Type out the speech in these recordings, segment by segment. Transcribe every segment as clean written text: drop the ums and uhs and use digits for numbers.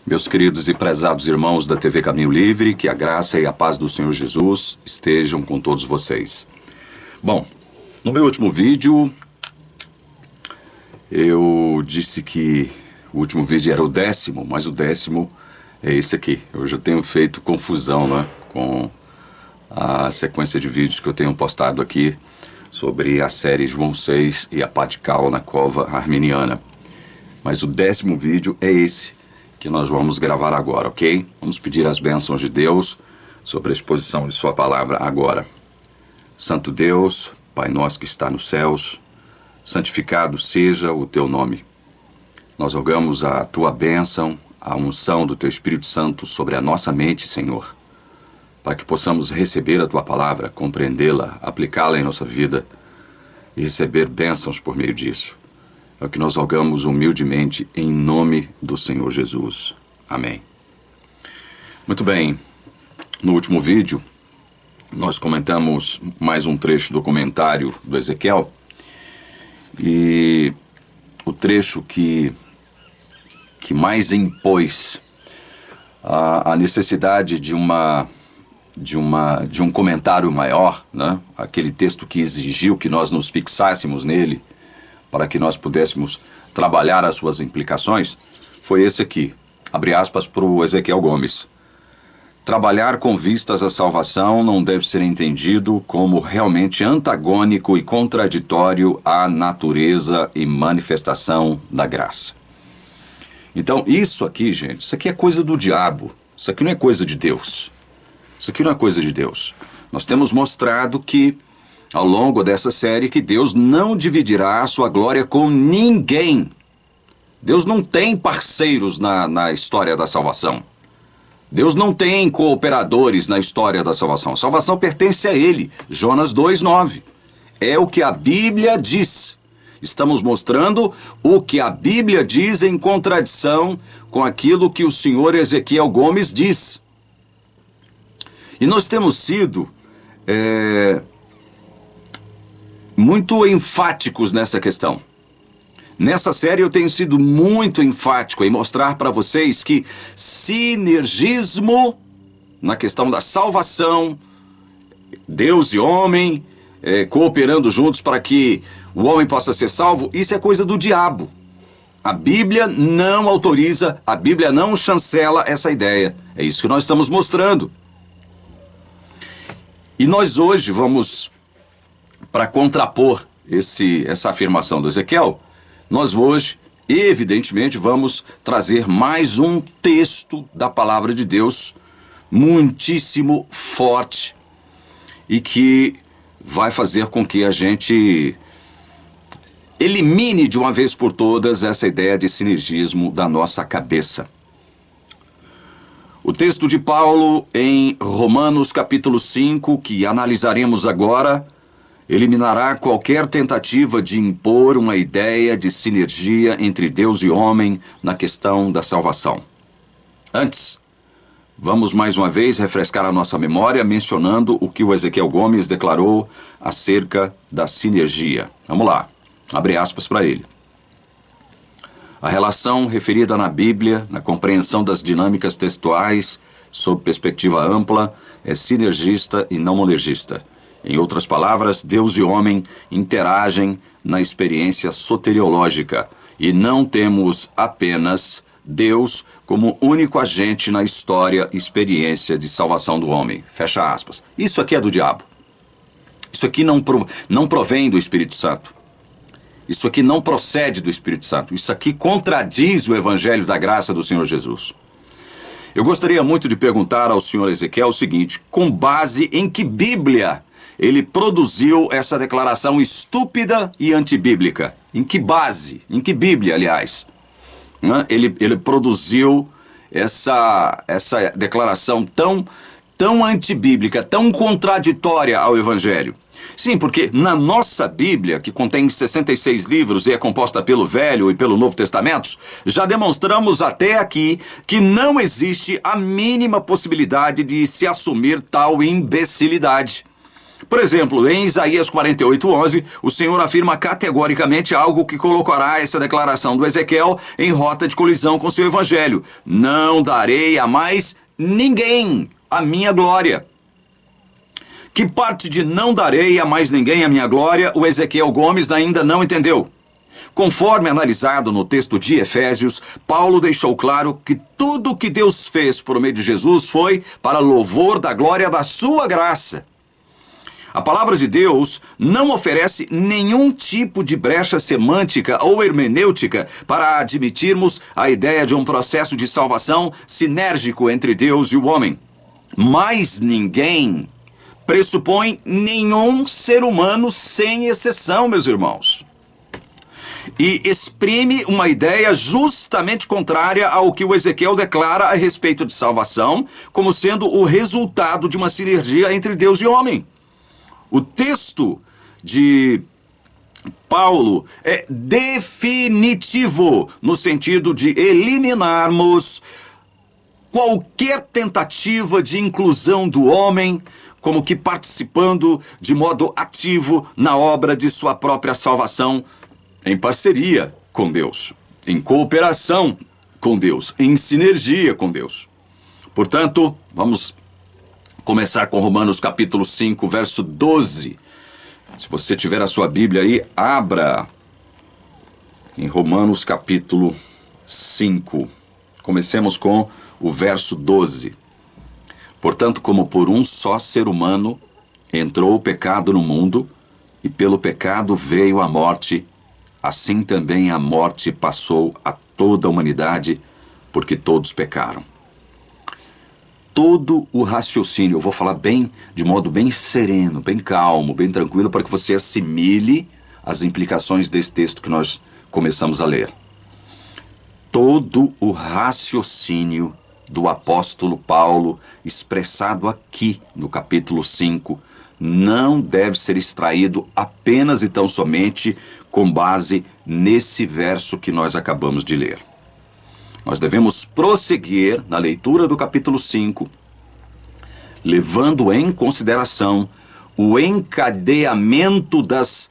Meus queridos e prezados irmãos da TV Caminho Livre, que a graça e a paz do Senhor Jesus estejam com todos vocês. Bom, no meu último vídeo, eu disse que o último vídeo era o 10º, mas o 10º é esse aqui. Eu já tenho feito confusão, né, com a sequência de vídeos que eu tenho postado aqui sobre a série João 6 e a pá de cal na cova arminiana. Mas o 10º vídeo é esse que nós vamos gravar agora, ok? Vamos pedir as bênçãos de Deus sobre a exposição de sua palavra agora. Santo Deus, Pai nosso que está nos céus, santificado seja o teu nome. Nós rogamos a tua bênção, a unção do teu Espírito Santo sobre a nossa mente, Senhor, para que possamos receber a tua palavra, compreendê-la, aplicá-la em nossa vida e receber bênçãos por meio disso. É o que nós rogamos humildemente em nome do Senhor Jesus. Amém. Muito bem, no último vídeo nós comentamos mais um trecho do comentário do Ezequiel e o trecho que mais impôs a necessidade de um comentário maior, né? Aquele texto que exigiu que nós nos fixássemos nele para que nós pudéssemos trabalhar as suas implicações, foi esse aqui, abre aspas para o Ezequiel Gomes. Trabalhar com vistas à salvação não deve ser entendido como realmente antagônico e contraditório à natureza e manifestação da graça. Então, isso aqui, gente, isso aqui é coisa do diabo, isso aqui não é coisa de Deus. Isso aqui não é coisa de Deus. Nós temos mostrado que, ao longo dessa série, que Deus não dividirá a sua glória com ninguém. Deus não tem parceiros na história da salvação. Deus não tem cooperadores na história da salvação. A salvação pertence a Ele. Jonas 2,9. É o que a Bíblia diz. Estamos mostrando o que a Bíblia diz em contradição com aquilo que o senhor Ezequiel Gomes diz. E nós temos sido muito enfáticos nessa questão. Nessa série eu tenho sido muito enfático em mostrar para vocês que sinergismo na questão da salvação, Deus e homem cooperando juntos para que o homem possa ser salvo, isso é coisa do diabo. A Bíblia não autoriza, a Bíblia não chancela essa ideia. É isso que nós estamos mostrando. E nós hoje vamos, para contrapor essa afirmação do Ezequiel, nós hoje, evidentemente, vamos trazer mais um texto da palavra de Deus, muitíssimo forte, e que vai fazer com que a gente elimine de uma vez por todas essa ideia de sinergismo da nossa cabeça. O texto de Paulo em Romanos capítulo 5, que analisaremos agora, eliminará qualquer tentativa de impor uma ideia de sinergia entre Deus e homem na questão da salvação. Antes, vamos mais uma vez refrescar a nossa memória mencionando o que o Ezequiel Gomes declarou acerca da sinergia. Vamos lá, abre aspas para ele. A relação referida na Bíblia, na compreensão das dinâmicas textuais, sob perspectiva ampla, é sinergista e não monergista. Em outras palavras, Deus e homem interagem na experiência soteriológica e não temos apenas Deus como único agente na história e experiência de salvação do homem. Fecha aspas. Isso aqui é do diabo. Isso aqui não provém do Espírito Santo. Isso aqui não procede do Espírito Santo. Isso aqui contradiz o Evangelho da graça do Senhor Jesus. Eu gostaria muito de perguntar ao senhor Ezequiel o seguinte: com base em que Bíblia ele produziu essa declaração estúpida e antibíblica? Em que base? Em que Bíblia, aliás? Ele produziu essa declaração tão antibíblica, tão contraditória ao Evangelho? Sim, porque na nossa Bíblia, que contém 66 livros e é composta pelo Velho e pelo Novo Testamentos, já demonstramos até aqui que não existe a mínima possibilidade de se assumir tal imbecilidade. Por exemplo, em Isaías 48:11, o Senhor afirma categoricamente algo que colocará essa declaração do Ezequiel em rota de colisão com seu evangelho: não darei a mais ninguém a minha glória. Que parte de não darei a mais ninguém a minha glória o Ezequiel Gomes ainda não entendeu? Conforme analisado no texto de Efésios, Paulo deixou claro que tudo o que Deus fez por meio de Jesus foi para louvor da glória da sua graça. A palavra de Deus não oferece nenhum tipo de brecha semântica ou hermenêutica para admitirmos a ideia de um processo de salvação sinérgico entre Deus e o homem. Mas ninguém pressupõe nenhum ser humano sem exceção, meus irmãos. E exprime uma ideia justamente contrária ao que o Ezequiel declara a respeito de salvação, como sendo o resultado de uma sinergia entre Deus e homem. O texto de Paulo é definitivo no sentido de eliminarmos qualquer tentativa de inclusão do homem como que participando de modo ativo na obra de sua própria salvação, em parceria com Deus, em cooperação com Deus, em sinergia com Deus. Portanto, vamos começar com Romanos capítulo 5, verso 12. Se você tiver a sua Bíblia aí, abra em Romanos capítulo 5. Comecemos com o verso 12. Portanto, como por um só ser humano entrou o pecado no mundo, e pelo pecado veio a morte, assim também a morte passou a toda a humanidade, porque todos pecaram. Todo o raciocínio, eu vou falar de modo bem sereno, bem calmo, bem tranquilo, para que você assimile as implicações desse texto que nós começamos a ler. Todo o raciocínio do apóstolo Paulo, expressado aqui no capítulo 5, não deve ser extraído apenas e tão somente com base nesse verso que nós acabamos de ler. Nós devemos prosseguir na leitura do capítulo 5, levando em consideração o encadeamento das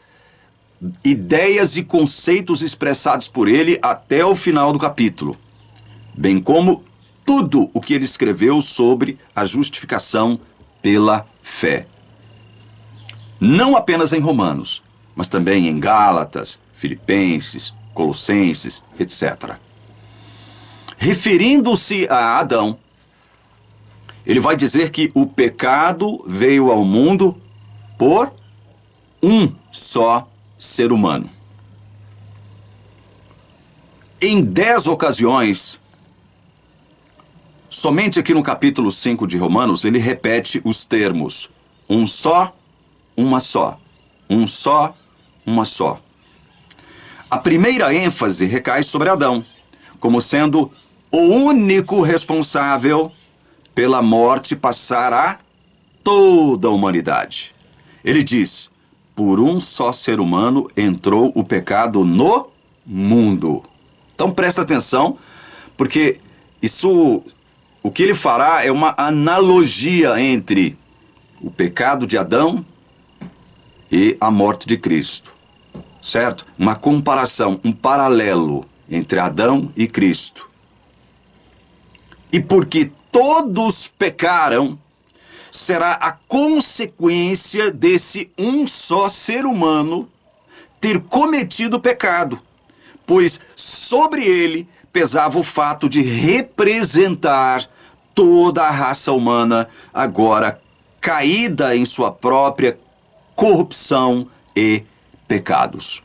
ideias e conceitos expressados por ele até o final do capítulo, bem como tudo o que ele escreveu sobre a justificação pela fé. Não apenas em Romanos, mas também em Gálatas, Filipenses, Colossenses, etc. Referindo-se a Adão, ele vai dizer que o pecado veio ao mundo por um só ser humano. Em 10 ocasiões, somente aqui no capítulo 5 de Romanos, ele repete os termos um só, uma só, um só, uma só. A primeira ênfase recai sobre Adão, como sendo o único responsável pela morte passar a toda a humanidade. Ele diz, por um só ser humano entrou o pecado no mundo. Então presta atenção, porque o que ele fará é uma analogia entre o pecado de Adão e a morte de Cristo, certo? Uma comparação, um paralelo entre Adão e Cristo. E porque todos pecaram, será a consequência desse um só ser humano ter cometido o pecado, pois sobre ele pesava o fato de representar toda a raça humana, agora caída em sua própria corrupção e pecados.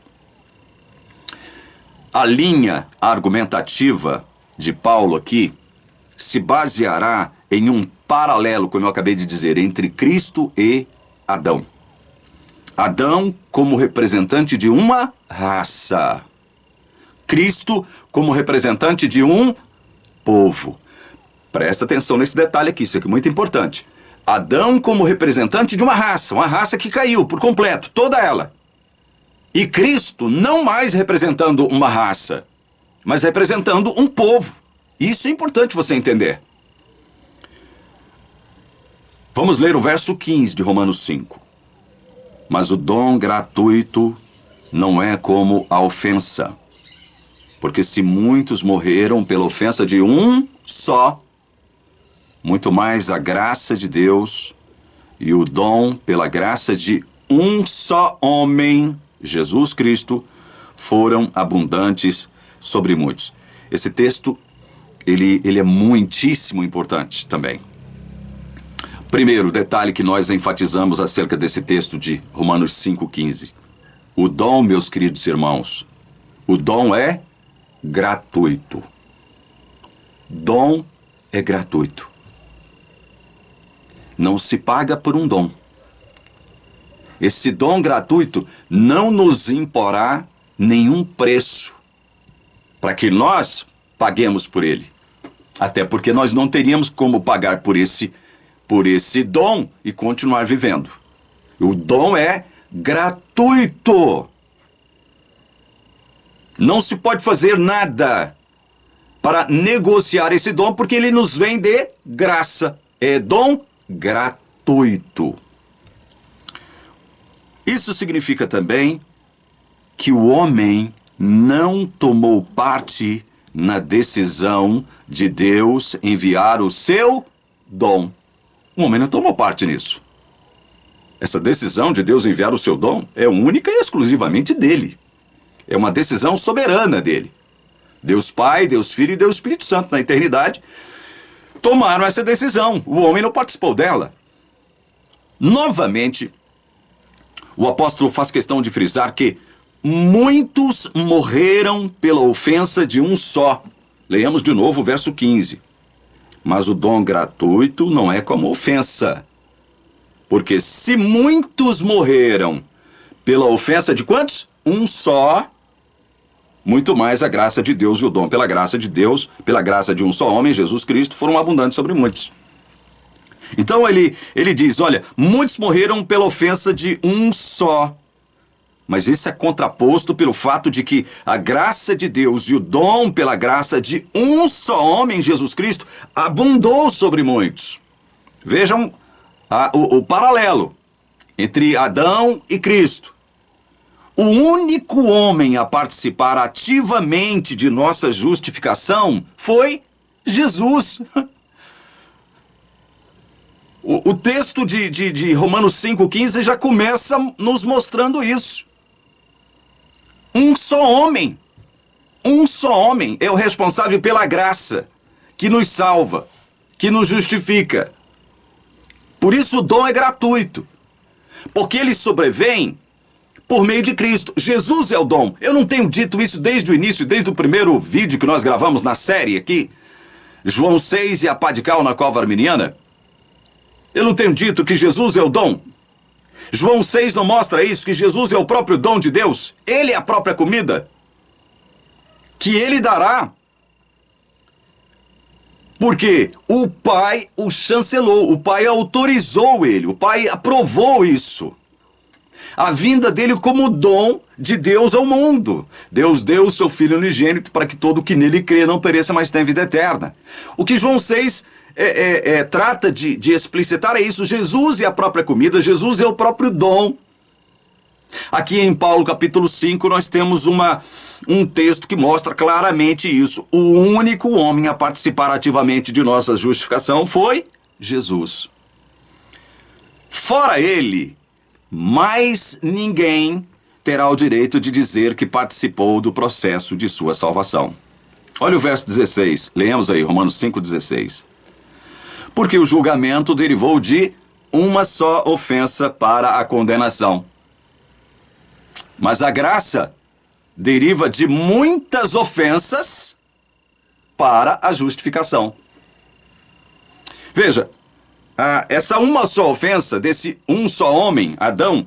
A linha argumentativa de Paulo aqui se baseará em um paralelo, como eu acabei de dizer, entre Cristo e Adão. Adão como representante de uma raça. Cristo como representante de um povo. Presta atenção nesse detalhe aqui, isso aqui é muito importante. Adão como representante de uma raça que caiu por completo, toda ela. E Cristo não mais representando uma raça, mas representando um povo. Isso é importante você entender. Vamos ler o verso 15 de Romanos 5. Mas o dom gratuito não é como a ofensa. Porque se muitos morreram pela ofensa de um só, muito mais a graça de Deus e o dom pela graça de um só homem, Jesus Cristo, foram abundantes sobre muitos. Esse texto, ele é muitíssimo importante também. Primeiro detalhe que nós enfatizamos acerca desse texto de Romanos 5,15. O dom, meus queridos irmãos, o dom é gratuito. Dom é gratuito. Não se paga por um dom. Esse dom gratuito não nos imporá nenhum preço para que nós paguemos por ele. Até porque nós não teríamos como pagar por esse dom e continuar vivendo. O dom é gratuito. Não se pode fazer nada para negociar esse dom, porque ele nos vem de graça. É dom gratuito. Isso significa também que o homem não tomou parte na decisão de Deus enviar o seu dom. O homem não tomou parte nisso. Essa decisão de Deus enviar o seu dom é única e exclusivamente dele. É uma decisão soberana dele. Deus Pai, Deus Filho e Deus Espírito Santo, na eternidade, tomaram essa decisão. O homem não participou dela. Novamente, o apóstolo faz questão de frisar que muitos morreram pela ofensa de um só. Leiamos de novo o verso 15. Mas o dom gratuito não é como ofensa. Porque se muitos morreram pela ofensa de quantos? Um só. Muito mais a graça de Deus e o dom pela graça de Deus, pela graça de um só homem, Jesus Cristo, foram abundantes sobre muitos. Então ele diz, olha, muitos morreram pela ofensa de um só. Mas isso é contraposto pelo fato de que a graça de Deus e o dom pela graça de um só homem, Jesus Cristo, abundou sobre muitos. Vejam o paralelo entre Adão e Cristo. O único homem a participar ativamente de nossa justificação foi Jesus. O texto de Romanos 5,15 já começa nos mostrando isso. Um só homem é o responsável pela graça que nos salva, que nos justifica. Por isso o dom é gratuito, porque ele sobrevém por meio de Cristo. Jesus é o dom. Eu não tenho dito isso desde o início, desde o primeiro vídeo que nós gravamos na série aqui, João 6 e a pá de cal na cova arminiana. Eu não tenho dito que Jesus é o dom. João 6 não mostra isso, que Jesus é o próprio dom de Deus. Ele é a própria comida que ele dará. Porque o Pai o chancelou, o Pai autorizou ele, o Pai aprovou isso. A vinda dele como dom de Deus ao mundo. Deus deu o seu Filho unigênito para que todo que nele crê não pereça, mas tenha vida eterna. O que João 6 trata de explicitar é isso. Jesus é a própria comida, Jesus é o próprio dom. Aqui em Paulo capítulo 5 nós temos um texto que mostra claramente isso. O único homem a participar ativamente de nossa justificação foi Jesus. Fora ele, mais ninguém terá o direito de dizer que participou do processo de sua salvação. Olha o verso 16, leemos aí, Romanos 5,16. Porque o julgamento derivou de uma só ofensa para a condenação. Mas a graça deriva de muitas ofensas para a justificação. Veja, essa uma só ofensa desse um só homem, Adão,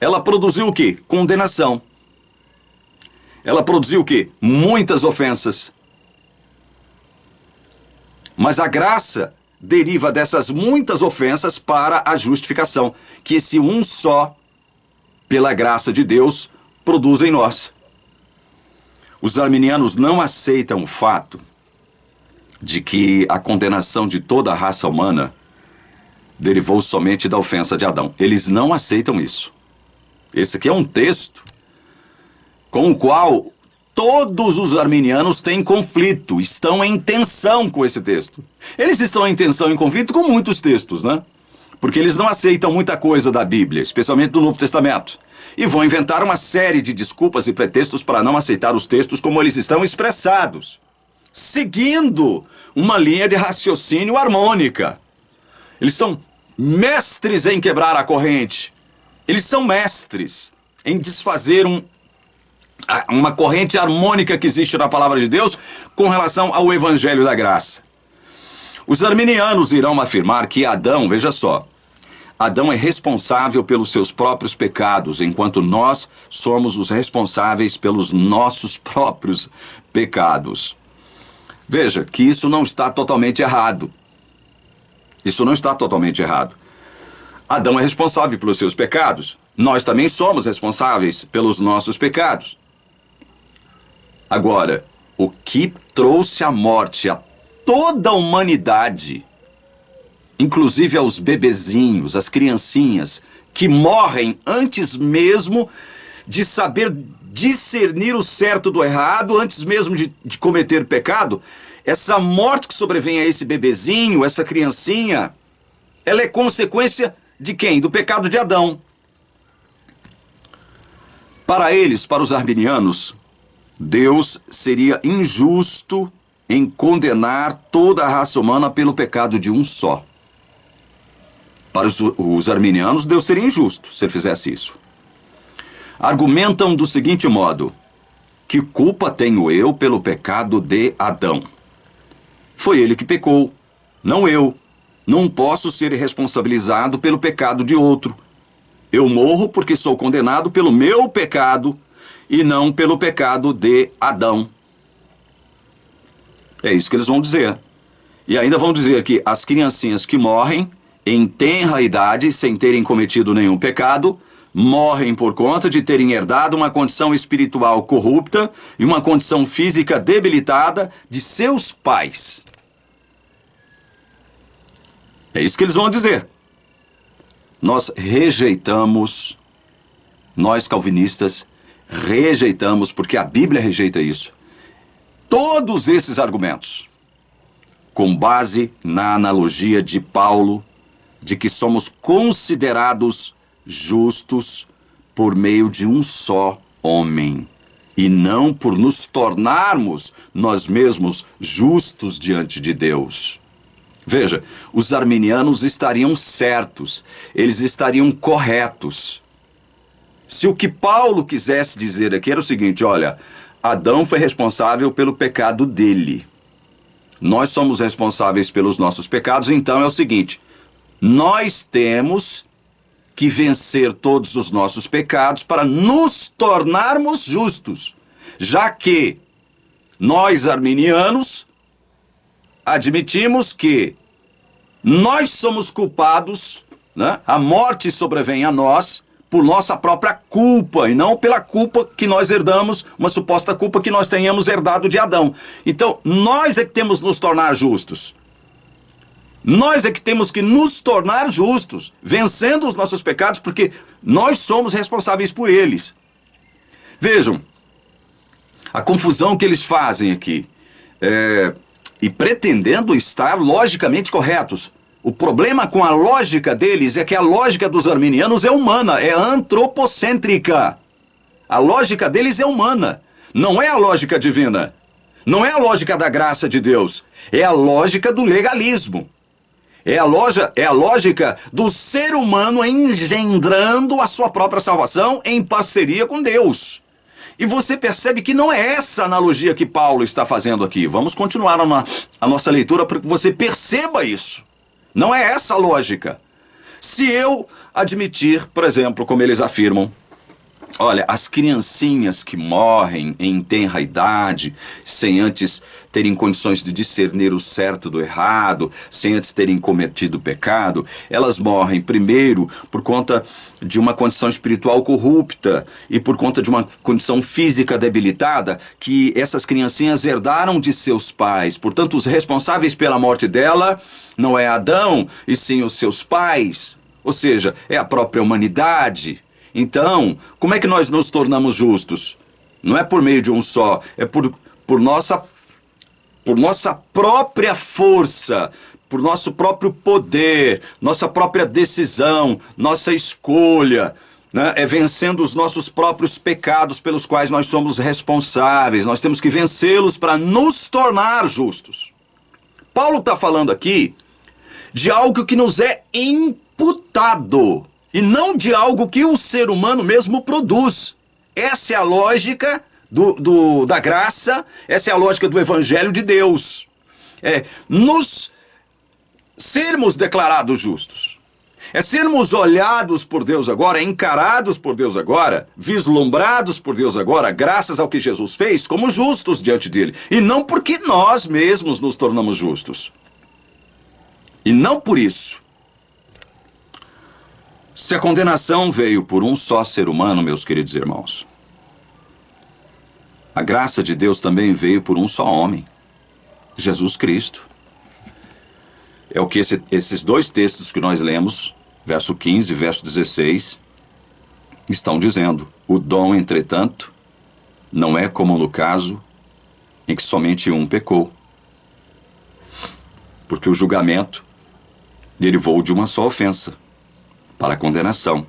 ela produziu o quê? Condenação. Ela produziu o quê? Muitas ofensas. Mas a graça deriva dessas muitas ofensas para a justificação, que esse um só, pela graça de Deus, produz em nós. Os arminianos não aceitam o fato de que a condenação de toda a raça humana derivou somente da ofensa de Adão. Eles não aceitam isso. Esse aqui é um texto com o qual todos os arminianos têm conflito, estão em tensão com esse texto. Eles estão em tensão, em conflito com muitos textos, né? Porque eles não aceitam muita coisa da Bíblia, especialmente do Novo Testamento. E vão inventar uma série de desculpas e pretextos para não aceitar os textos como eles estão expressados, seguindo uma linha de raciocínio harmônica. Eles são mestres em quebrar a corrente. Eles são mestres em desfazer uma corrente harmônica que existe na palavra de Deus com relação ao Evangelho da Graça. Os arminianos irão afirmar que Adão, veja só, Adão é responsável pelos seus próprios pecados, enquanto nós somos os responsáveis pelos nossos próprios pecados. Veja que isso não está totalmente errado. Isso não está totalmente errado. Adão é responsável pelos seus pecados. Nós também somos responsáveis pelos nossos pecados. Agora, o que trouxe a morte a toda a humanidade, inclusive aos bebezinhos, às criancinhas, que morrem antes mesmo de saber discernir o certo do errado, antes mesmo de cometer pecado, essa morte que sobrevém a esse bebezinho, essa criancinha, ela é consequência de quem? Do pecado de Adão. Para eles, para os arminianos, Deus seria injusto em condenar toda a raça humana pelo pecado de um só. Para os arminianos, Deus seria injusto se ele fizesse isso. Argumentam do seguinte modo: que culpa tenho eu pelo pecado de Adão? Foi ele que pecou, não eu. Não posso ser responsabilizado pelo pecado de outro. Eu morro porque sou condenado pelo meu pecado e não pelo pecado de Adão. É isso que eles vão dizer. E ainda vão dizer que as criancinhas que morrem em tenra idade, sem terem cometido nenhum pecado, morrem por conta de terem herdado uma condição espiritual corrupta e uma condição física debilitada de seus pais. É isso que eles vão dizer. Nós rejeitamos, nós calvinistas rejeitamos, porque a Bíblia rejeita isso, todos esses argumentos, com base na analogia de Paulo, de que somos considerados justos por meio de um só homem, e não por nos tornarmos nós mesmos justos diante de Deus. Veja, os arminianos estariam certos, eles estariam corretos. Se o que Paulo quisesse dizer aqui era o seguinte: olha, Adão foi responsável pelo pecado dele. Nós somos responsáveis pelos nossos pecados, então é o seguinte: nós temos que vencer todos os nossos pecados para nos tornarmos justos, já que nós, arminianos, admitimos que nós somos culpados, né? A morte sobrevém a nós por nossa própria culpa e não pela culpa que nós herdamos, uma suposta culpa que nós tenhamos herdado de Adão. Então, nós é que temos que nos tornar justos. Nós é que temos que nos tornar justos, vencendo os nossos pecados, porque nós somos responsáveis por eles. Vejam, a confusão que eles fazem aqui, e pretendendo estar logicamente corretos. O problema com a lógica deles é que a lógica dos arminianos é humana, é antropocêntrica. A lógica deles é humana, não é a lógica divina. Não é a lógica da graça de Deus, é a lógica do legalismo. É a lógica do ser humano engendrando a sua própria salvação em parceria com Deus. E você percebe que não é essa analogia que Paulo está fazendo aqui. Vamos continuar a nossa leitura para que você perceba isso. Não é essa a lógica. Se eu admitir, por exemplo, como eles afirmam, Olha, as criancinhas que morrem em tenra idade, sem antes terem condições de discernir o certo do errado, sem antes terem cometido pecado, elas morrem primeiro por conta de uma condição espiritual corrupta e por conta de uma condição física debilitada que essas criancinhas herdaram de seus pais. Portanto, os responsáveis pela morte dela não é Adão, e sim os seus pais, ou seja, é a própria humanidade. Então, como é que nós nos tornamos justos? Não é por meio de um só, é por nossa própria força, por nosso próprio poder, nossa própria decisão, nossa escolha, né? É vencendo os nossos próprios pecados pelos quais nós somos responsáveis. Nós temos que vencê-los para nos tornar justos. Paulo está falando aqui de algo que nos é imputado, e não de algo que o ser humano mesmo produz. Essa é a lógica da graça, essa é a lógica do Evangelho de Deus. É nos sermos declarados justos. É sermos olhados por Deus agora, encarados por Deus agora, vislumbrados por Deus agora, graças ao que Jesus fez, como justos diante dele. E não porque nós mesmos nos tornamos justos. E não por isso. Se a condenação veio por um só ser humano, meus queridos irmãos, a graça de Deus também veio por um só homem, Jesus Cristo. É o que esses dois textos que nós lemos, verso 15 e verso 16, estão dizendo. O dom, entretanto, não é como no caso em que somente um pecou, porque o julgamento derivou de uma só ofensa para a condenação,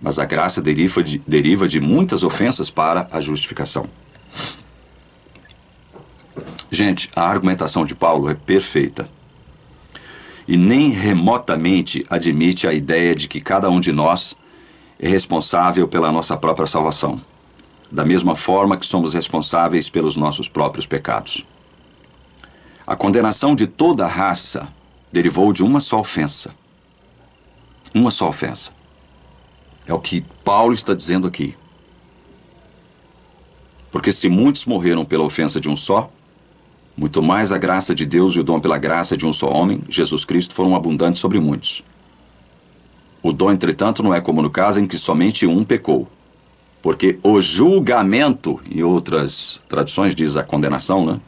mas a graça deriva de muitas ofensas para a justificação. Gente, a argumentação de Paulo é perfeita e nem remotamente admite a ideia de que cada um de nós é responsável pela nossa própria salvação, da mesma forma que somos responsáveis pelos nossos próprios pecados. A condenação de toda a raça derivou de uma só ofensa. Uma só ofensa. É o que Paulo está dizendo aqui. Porque se muitos morreram pela ofensa de um só, muito mais a graça de Deus e o dom pela graça de um só homem, Jesus Cristo, foram abundantes sobre muitos. O dom, entretanto, não é como no caso em que somente um pecou. Porque o julgamento, em outras traduções diz a condenação, né?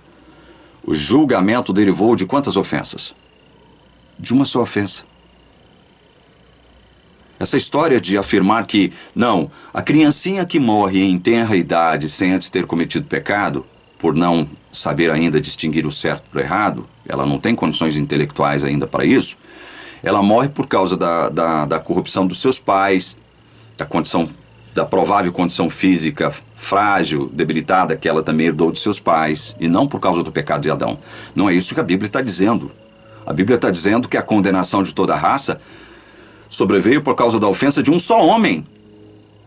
O julgamento derivou de quantas ofensas? De uma só ofensa. Essa história de afirmar que, não, a criancinha que morre em tenra idade sem antes ter cometido pecado, por não saber ainda distinguir o certo do errado, ela não tem condições intelectuais ainda para isso, ela morre por causa da corrupção dos seus pais, da provável condição física frágil, debilitada, que ela também herdou de seus pais, e não por causa do pecado de Adão. Não é isso que a Bíblia está dizendo. A Bíblia está dizendo que a condenação de toda a raça sobreveio por causa da ofensa de um só homem.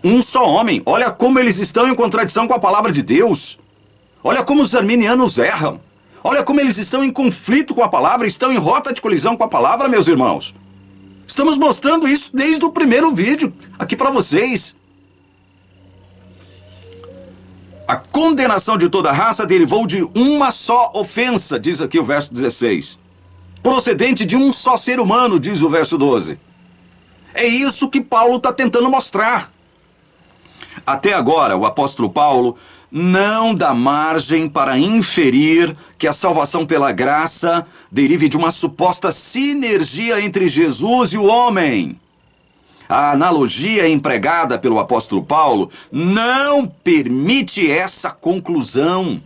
Um só homem. Olha como eles estão em contradição com a palavra de Deus. Olha como os arminianos erram. Olha como eles estão em conflito com a palavra, estão em rota de colisão com a palavra, meus irmãos. Estamos mostrando isso desde o primeiro vídeo aqui para vocês. A condenação de toda a raça derivou de uma só ofensa, diz aqui o verso 16. Procedente de um só ser humano, diz o verso 12. É isso que Paulo está tentando mostrar. Até agora, o apóstolo Paulo não dá margem para inferir que a salvação pela graça derive de uma suposta sinergia entre Jesus e o homem. A analogia empregada pelo apóstolo Paulo não permite essa conclusão.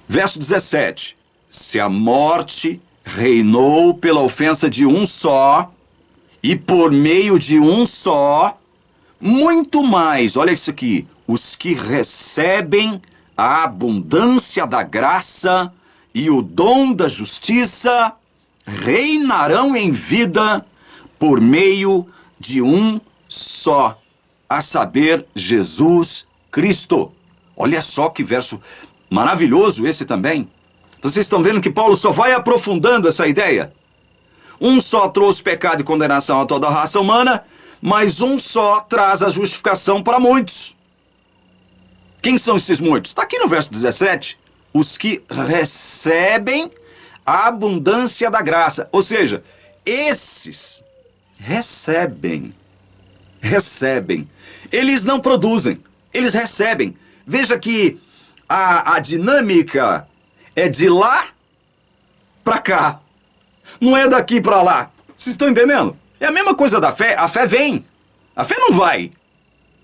Verso 17. Se a morte reinou pela ofensa de um só, e por meio de um só, muito mais, olha isso aqui, os que recebem a abundância da graça e o dom da justiça reinarão em vida por meio de um só, a saber, Jesus Cristo. Olha só que verso maravilhoso esse também. Vocês estão vendo que Paulo só vai aprofundando essa ideia? Um só trouxe pecado e condenação a toda a raça humana, mas um só traz a justificação para muitos. Quem são esses muitos? Está aqui no verso 17. Os que recebem a abundância da graça. Ou seja, esses recebem. Eles não produzem, eles recebem. Veja que a dinâmica é de lá para cá. Não é daqui para lá. Vocês estão entendendo? É a mesma coisa da fé. A fé vem. A fé não vai.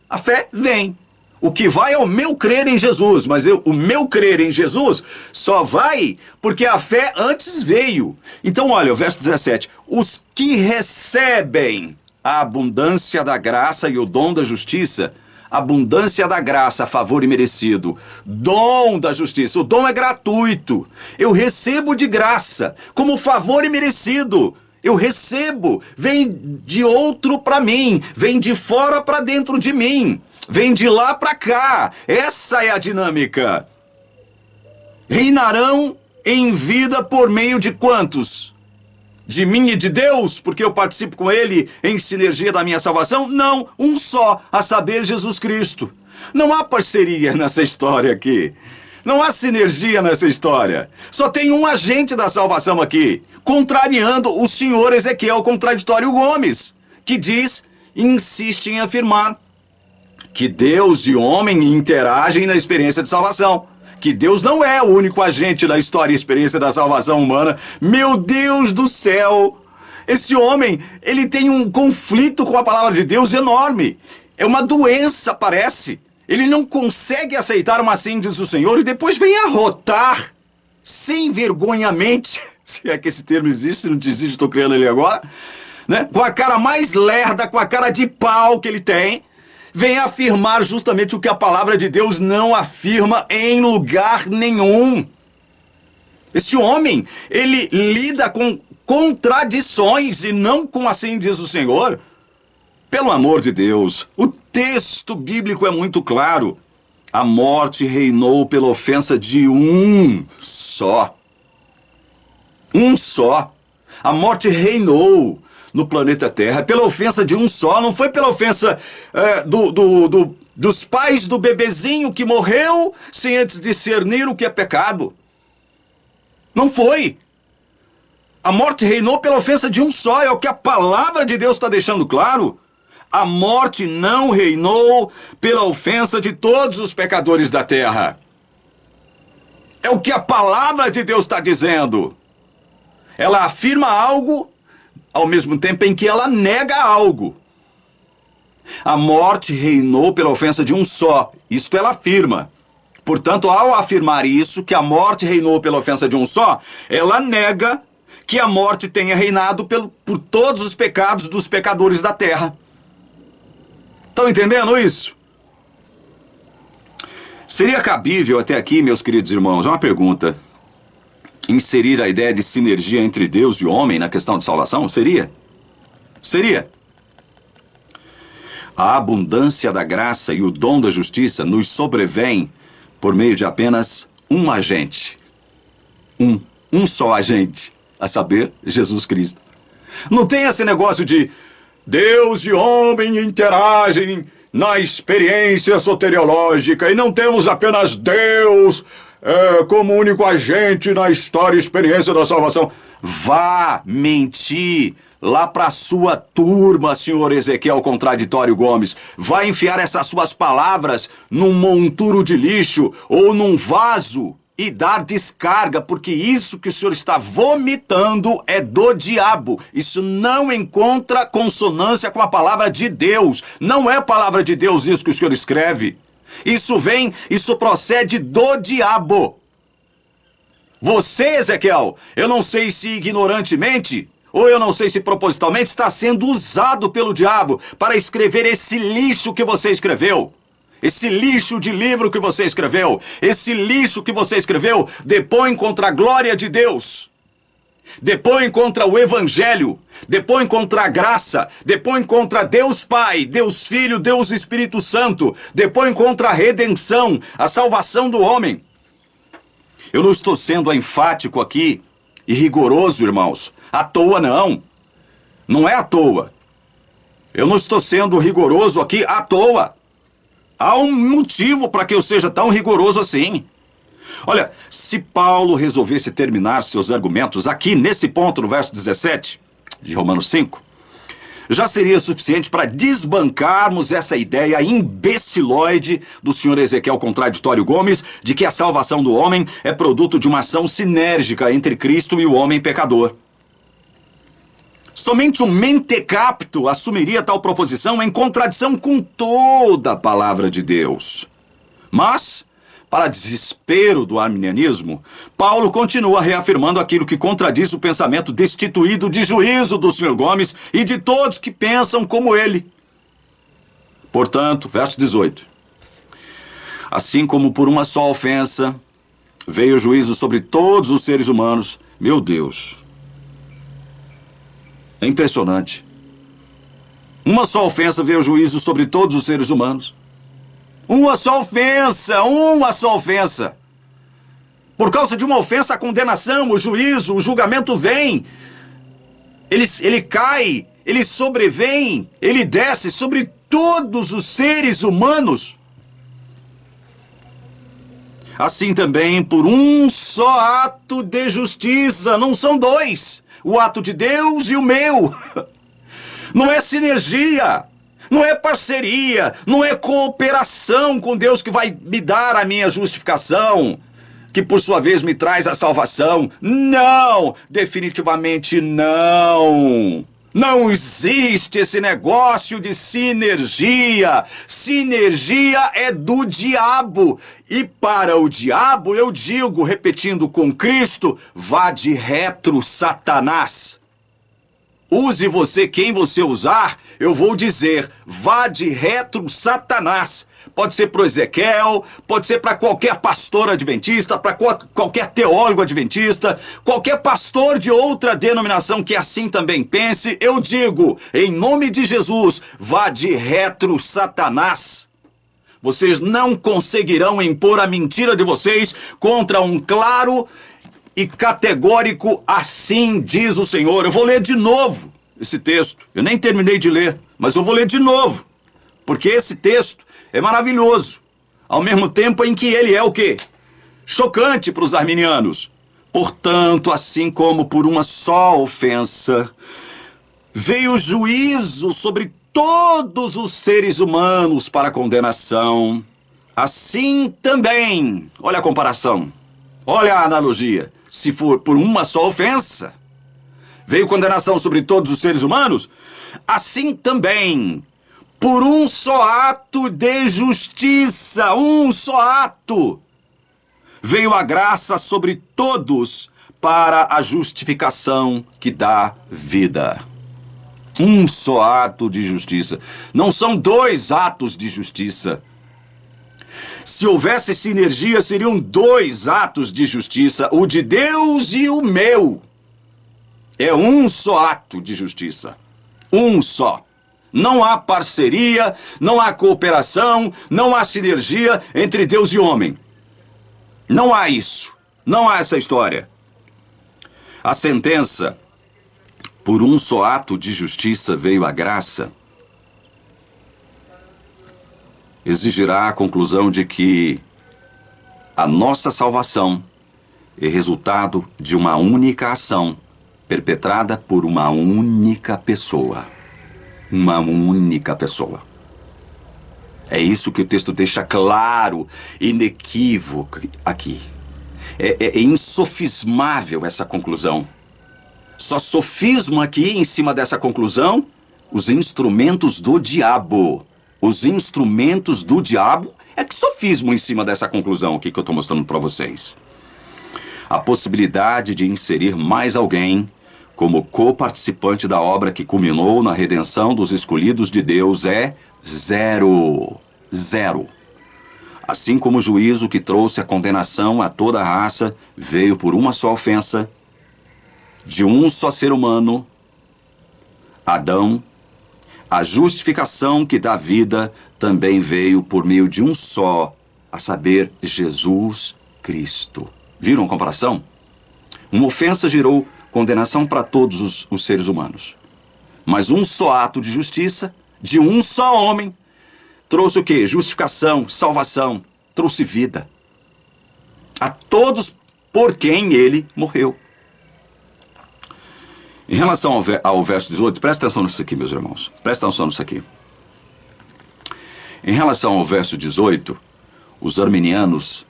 A fé vem. O que vai é o meu crer em Jesus, mas o meu crer em Jesus só vai porque a fé antes veio. Então, olha, o verso 17. Os que recebem a abundância da graça e o dom da justiça, abundância da graça, favor imerecido, dom da justiça. O dom é gratuito. Eu recebo de graça, como favor imerecido. Eu recebo, vem de outro para mim, vem de fora para dentro de mim. Vem de lá para cá. Essa é a dinâmica. Reinarão em vida por meio de quantos? De mim e de Deus, porque eu participo com Ele em sinergia da minha salvação? Não, um só, a saber, Jesus Cristo. Não há parceria nessa história aqui. Não há sinergia nessa história. Só tem um agente da salvação aqui, contrariando o senhor Ezequiel Contraditório Gomes, que insiste em afirmar que Deus e homem interagem na experiência de salvação. Que Deus não é o único agente da história e experiência da salvação humana. Meu Deus do céu! Esse homem, ele tem um conflito com a palavra de Deus enorme. É uma doença, parece. Ele não consegue aceitar uma assim, diz o Senhor, e depois vem arrotar, sem vergonhamente, se é que esse termo existe, não existe, estou criando ele agora, né? Com a cara mais lerda, com a cara de pau que ele tem, vem afirmar justamente o que a palavra de Deus não afirma em lugar nenhum. Esse homem, ele lida com contradições e não com assim diz o Senhor. Pelo amor de Deus, o texto bíblico é muito claro. A morte reinou pela ofensa de um só. Um só. A morte reinou no planeta Terra pela ofensa de um só. Não foi pela ofensa dos pais do bebezinho que morreu sem antes discernir o que é pecado. Não foi. A morte reinou pela ofensa de um só. É o que a palavra de Deus está deixando claro. A morte não reinou pela ofensa de todos os pecadores da terra. É o que a palavra de Deus está dizendo. Ela afirma algo ao mesmo tempo em que ela nega algo. A morte reinou pela ofensa de um só. Isto ela afirma. Portanto, ao afirmar isso, que a morte reinou pela ofensa de um só, ela nega que a morte tenha reinado por todos os pecados dos pecadores da terra. Estão entendendo isso? Seria cabível até aqui, meus queridos irmãos, uma pergunta. Inserir a ideia de sinergia entre Deus e o homem na questão de salvação? Seria? Seria. A abundância da graça e o dom da justiça nos sobrevém por meio de apenas um agente. Um só agente, a saber, Jesus Cristo. Não tem esse negócio de Deus e homem interagem na experiência soteriológica e não temos apenas Deus como único agente na história e experiência da salvação. Vá mentir lá para sua turma, senhor Ezequiel Contraditório Gomes. Vá enfiar essas suas palavras num monturo de lixo ou num vaso e dar descarga, porque isso que o senhor está vomitando é do diabo. Isso não encontra consonância com a palavra de Deus. Não é a palavra de Deus isso que o senhor escreve. Isso procede do diabo. Você, Ezequiel, eu não sei se ignorantemente, ou eu não sei se propositalmente, está sendo usado pelo diabo para escrever esse lixo que você escreveu. Esse lixo de livro que você escreveu, esse lixo que você escreveu, depõe contra a glória de Deus. Depõe contra o Evangelho, depõe contra a graça, depõe contra Deus Pai, Deus Filho, Deus Espírito Santo, depõe contra a redenção, a salvação do homem. Eu não estou sendo enfático aqui e rigoroso, irmãos, à toa não. Não é à toa. Eu não estou sendo rigoroso aqui à toa. Há um motivo para que eu seja tão rigoroso assim. Olha, se Paulo resolvesse terminar seus argumentos aqui nesse ponto, no verso 17 de Romanos 5, já seria suficiente para desbancarmos essa ideia imbecilóide do senhor Ezequiel Contraditório Gomes de que a salvação do homem é produto de uma ação sinérgica entre Cristo e o homem pecador. Somente um mentecapto assumiria tal proposição em contradição com toda a palavra de Deus. Mas, para desespero do arminianismo, Paulo continua reafirmando aquilo que contradiz o pensamento destituído de juízo do Sr. Gomes e de todos que pensam como ele. Portanto, verso 18. Assim como por uma só ofensa veio o juízo sobre todos os seres humanos, meu Deus, é impressionante. Uma só ofensa veio o juízo sobre todos os seres humanos. Uma só ofensa, uma só ofensa. Por causa de uma ofensa, a condenação, o juízo, o julgamento vem. Ele cai, ele sobrevém, ele desce sobre todos os seres humanos. Assim também, por um só ato de justiça, não são dois. O ato de Deus e o meu. Não é sinergia, não é parceria, não é cooperação com Deus que vai me dar a minha justificação, que por sua vez me traz a salvação. Não, definitivamente não. Não existe esse negócio de sinergia. Sinergia é do diabo. E para o diabo, eu digo, repetindo com Cristo, vá de retro, Satanás. Use você quem você usar, eu vou dizer, vá de retro, Satanás. Pode ser para o Ezequiel, pode ser para qualquer pastor adventista, para qualquer teólogo adventista, qualquer pastor de outra denominação que assim também pense. Eu digo, em nome de Jesus, vá de retro, Satanás. Vocês não conseguirão impor a mentira de vocês contra um claro e categórico assim diz o Senhor. Eu vou ler de novo esse texto. Eu nem terminei de ler, mas eu vou ler de novo, porque esse texto é maravilhoso, ao mesmo tempo em que ele é o quê? Chocante para os arminianos. Portanto, assim como por uma só ofensa veio o juízo sobre todos os seres humanos para condenação, assim também, olha a comparação, olha a analogia, se for por uma só ofensa, veio condenação sobre todos os seres humanos, assim também, por um só ato de justiça, um só ato, veio a graça sobre todos para a justificação que dá vida. Um só ato de justiça. Não são dois atos de justiça. Se houvesse sinergia, seriam dois atos de justiça, o de Deus e o meu. É um só ato de justiça. Um só. Não há parceria, não há cooperação, não há sinergia entre Deus e homem. Não há isso. Não há essa história. A sentença, por um só ato de justiça veio a graça, exigirá a conclusão de que a nossa salvação é resultado de uma única ação perpetrada por uma única pessoa. Uma única pessoa. É isso que o texto deixa claro, inequívoco aqui. É insofismável essa conclusão. Só sofismo aqui em cima dessa conclusão os instrumentos do diabo. Os instrumentos do diabo é que sofismo em cima dessa conclusão aqui que eu estou mostrando para vocês. A possibilidade de inserir mais alguém como coparticipante da obra que culminou na redenção dos escolhidos de Deus é zero. Zero. Assim como o juízo que trouxe a condenação a toda a raça veio por uma só ofensa, de um só ser humano, Adão, a justificação que dá vida também veio por meio de um só, a saber, Jesus Cristo. Viram a comparação? Uma ofensa gerou condenação para todos os seres humanos. Mas um só ato de justiça de um só homem, trouxe o quê? Justificação, salvação, trouxe vida. A todos por quem ele morreu. Em relação ao verso 18, presta atenção nisso aqui, meus irmãos. Presta atenção nisso aqui. Em relação ao verso 18, os arminianos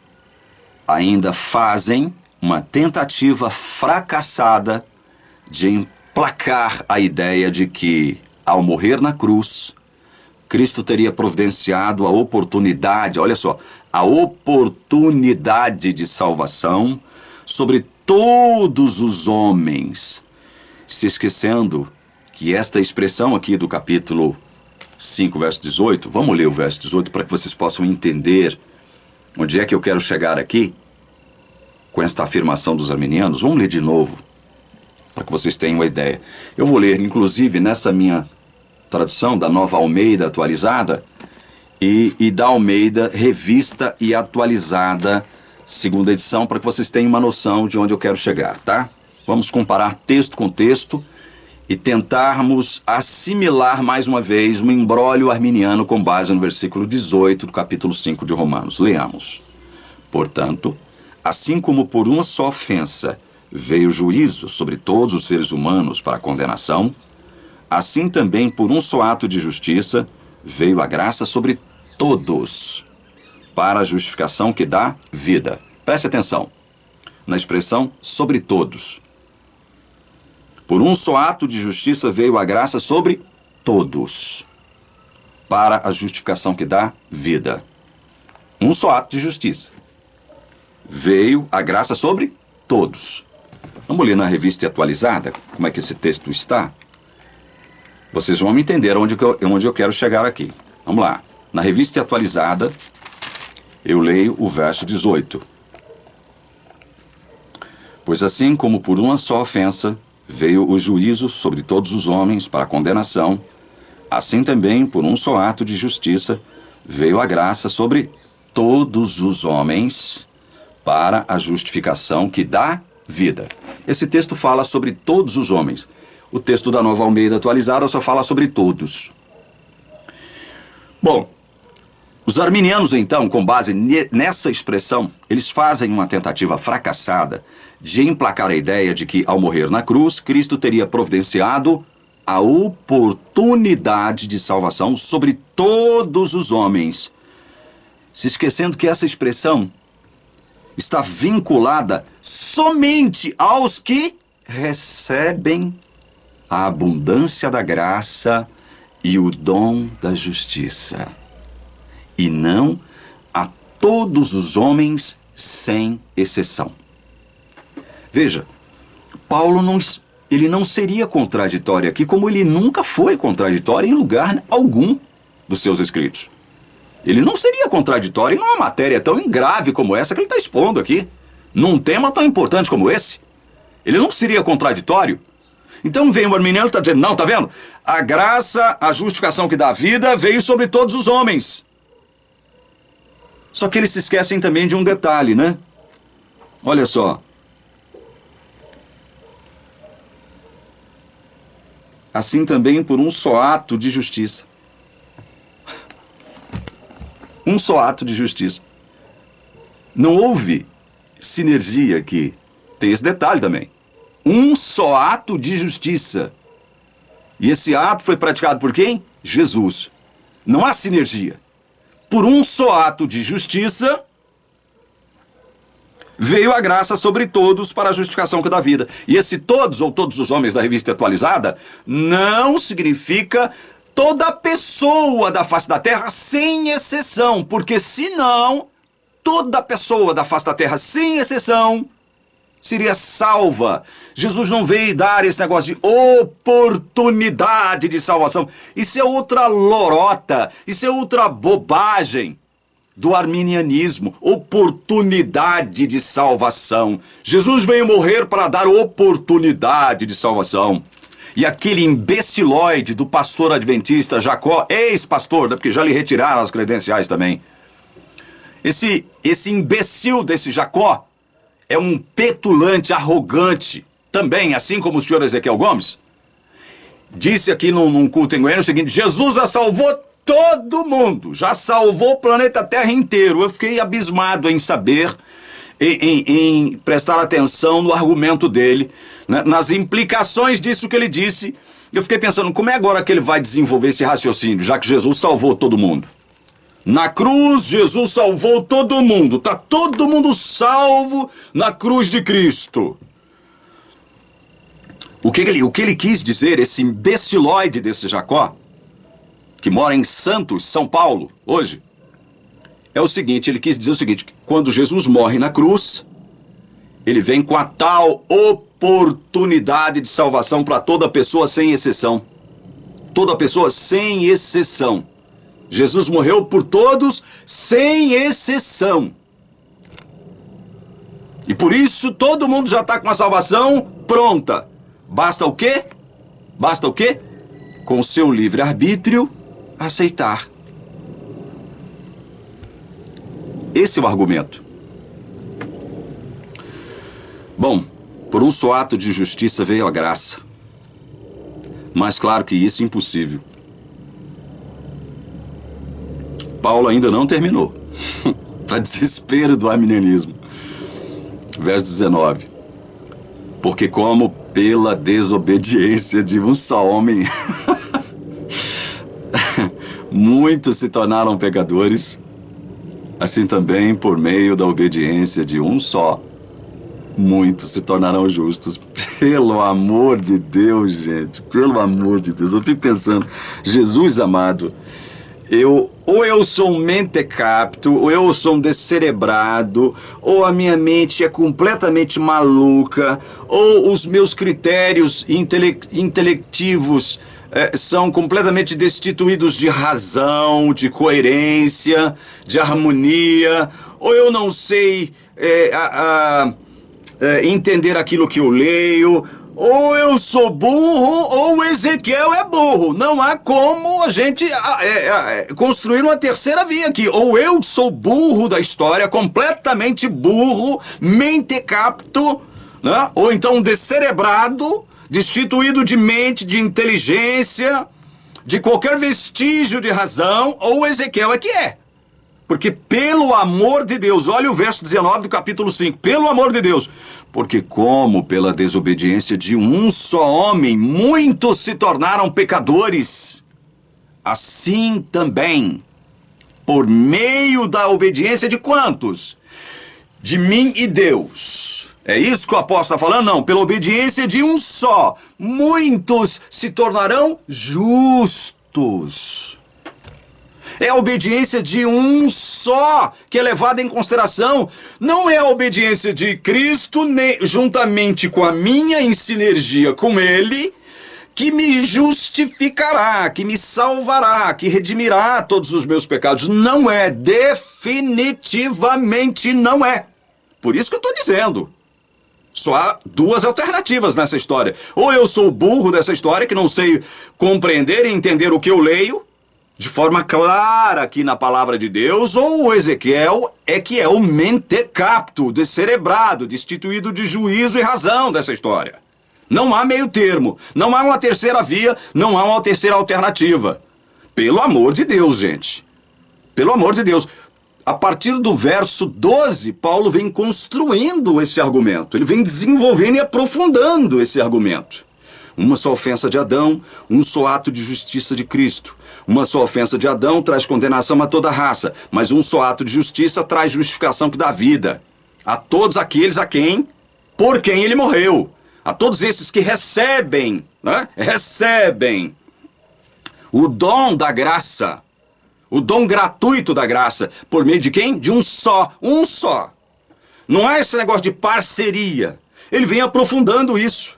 ainda fazem uma tentativa fracassada de emplacar a ideia de que, ao morrer na cruz, Cristo teria providenciado a oportunidade, olha só, a oportunidade de salvação sobre todos os homens, se esquecendo que esta expressão aqui do capítulo 5, verso 18, vamos ler o verso 18 para que vocês possam entender onde é que eu quero chegar aqui com esta afirmação dos arminianos. Vamos ler de novo, para que vocês tenham uma ideia. Eu vou ler, inclusive, nessa minha tradução da Nova Almeida atualizada e da Almeida Revista e Atualizada, segunda edição, para que vocês tenham uma noção de onde eu quero chegar, tá? Vamos comparar texto com texto e tentarmos assimilar mais uma vez um imbróglio arminiano com base no versículo 18 do capítulo 5 de Romanos. Leamos. Portanto, assim como por uma só ofensa veio o juízo sobre todos os seres humanos para a condenação, assim também por um só ato de justiça veio a graça sobre todos para a justificação que dá vida. Preste atenção na expressão sobre todos. Por um só ato de justiça veio a graça sobre todos para a justificação que dá vida. Um só ato de justiça. Veio a graça sobre todos. Vamos ler na Revista Atualizada como é que esse texto está? Vocês vão me entender onde eu quero chegar aqui. Vamos lá. Na Revista Atualizada, eu leio o verso 18. Pois assim como por uma só ofensa veio o juízo sobre todos os homens para a condenação, assim também por um só ato de justiça veio a graça sobre todos os homens para a justificação que dá vida. Esse texto fala sobre todos os homens. O texto da Nova Almeida Atualizada só fala sobre todos. Bom, os arminianos, então, com base nessa expressão, eles fazem uma tentativa fracassada de emplacar a ideia de que, ao morrer na cruz, Cristo teria providenciado a oportunidade de salvação sobre todos os homens, se esquecendo que essa expressão está vinculada somente aos que recebem a abundância da graça e o dom da justiça, e não a todos os homens sem exceção. Veja, Paulo ele não seria contraditório aqui, como ele nunca foi contraditório em lugar algum dos seus escritos. Ele não seria contraditório em uma matéria tão grave como essa que ele está expondo aqui, num tema tão importante como esse. Ele não seria contraditório. Então vem o arminiano e está dizendo, não, tá vendo? A graça, a justificação que dá vida veio sobre todos os homens. Só que eles se esquecem também de um detalhe, né? Olha só. Assim também por um só ato de justiça. Um só ato de justiça. Não houve sinergia aqui. Tem esse detalhe também. Um só ato de justiça. E esse ato foi praticado por quem? Jesus. Não há sinergia. Por um só ato de justiça, veio a graça sobre todos para a justificação que dá vida. E esse todos, ou todos os homens da Revista Atualizada, não significa toda pessoa da face da terra, sem exceção. Porque senão, toda pessoa da face da terra, sem exceção, seria salva. Jesus não veio dar esse negócio de oportunidade de salvação. Isso é outra lorota, isso é outra bobagem do arminianismo. Oportunidade de salvação. Jesus veio morrer para dar oportunidade de salvação. E aquele imbecilóide do pastor adventista Jacó, ex-pastor, né, porque já lhe retiraram as credenciais também. Esse imbecil desse Jacó é um petulante, arrogante, também, assim como o senhor Ezequiel Gomes. disse aqui num culto em Goiânia o seguinte: Jesus já salvou todo mundo, já salvou o planeta Terra inteiro. Eu fiquei abismado em saber, em prestar atenção no argumento dele, né, nas implicações disso que ele disse. Eu fiquei pensando, como é agora que ele vai desenvolver esse raciocínio, já que Jesus salvou todo mundo? Na cruz, Jesus salvou todo mundo. Está todo mundo salvo na cruz de Cristo. O que ele quis dizer, esse imbecilóide desse Jacó, que mora em Santos, São Paulo, hoje, é o seguinte: ele quis dizer o seguinte: quando Jesus morre na cruz, ele vem com a tal oportunidade de salvação para toda pessoa sem exceção. Toda pessoa sem exceção. Jesus morreu por todos sem exceção. E por isso todo mundo já está com a salvação pronta. Basta o quê? Basta o quê? Com o seu livre-arbítrio, aceitar. Esse é o argumento. Bom, por um só ato de justiça veio a graça. Mas claro que isso é impossível. Paulo ainda não terminou. Para desespero do arminianismo. Verso 19. Porque como pela desobediência de um só homem muitos se tornaram pecadores, assim também por meio da obediência de um só, muitos se tornarão justos. Pelo amor de Deus, gente, pelo amor de Deus. Eu fico pensando, Jesus amado, ou eu sou um mentecapto, ou eu sou um descerebrado, ou a minha mente é completamente maluca, ou os meus critérios intelectivos são completamente destituídos de razão, de coerência, de harmonia, ou eu não sei entender aquilo que eu leio. Ou eu sou burro, ou o Ezequiel é burro. Não há como a gente construir uma terceira via aqui. Ou eu sou burro da história, completamente burro, mentecapto, né? Ou então descerebrado, destituído de mente, de inteligência, de qualquer vestígio de razão, ou o Ezequiel é que é. Porque pelo amor de Deus, olha o verso 19 do capítulo 5, pelo amor de Deus, porque como pela desobediência de um só homem, muitos se tornaram pecadores, assim também, por meio da obediência de quantos? De mim e Deus. É isso que o apóstolo está falando? Não, pela obediência de um só, muitos se tornarão justos. É a obediência de um só que é levada em consideração. Não é a obediência de Cristo, juntamente com a minha, em sinergia com Ele, que me justificará, que me salvará, que redimirá todos os meus pecados. Não é, definitivamente não é. Por isso que eu estou dizendo. Só há duas alternativas nessa história. Ou eu sou o burro dessa história, que não sei compreender e entender o que eu leio, de forma clara aqui na palavra de Deus, ou o Ezequiel que é o mentecapto, descerebrado, destituído de juízo e razão dessa história. Não há meio termo, não há uma terceira via, não há uma terceira alternativa. Pelo amor de Deus, gente. Pelo amor de Deus. A partir do verso 12, Paulo vem construindo esse argumento, ele vem desenvolvendo e aprofundando esse argumento. Uma só ofensa de Adão, um só ato de justiça de Cristo. Uma só ofensa de Adão traz condenação a toda a raça, mas um só ato de justiça traz justificação que dá vida a todos aqueles por quem ele morreu. A todos esses que recebem, né? Recebem o dom da graça, o dom gratuito da graça, por meio de quem? De um só. Não há esse negócio de parceria. Ele vem aprofundando isso,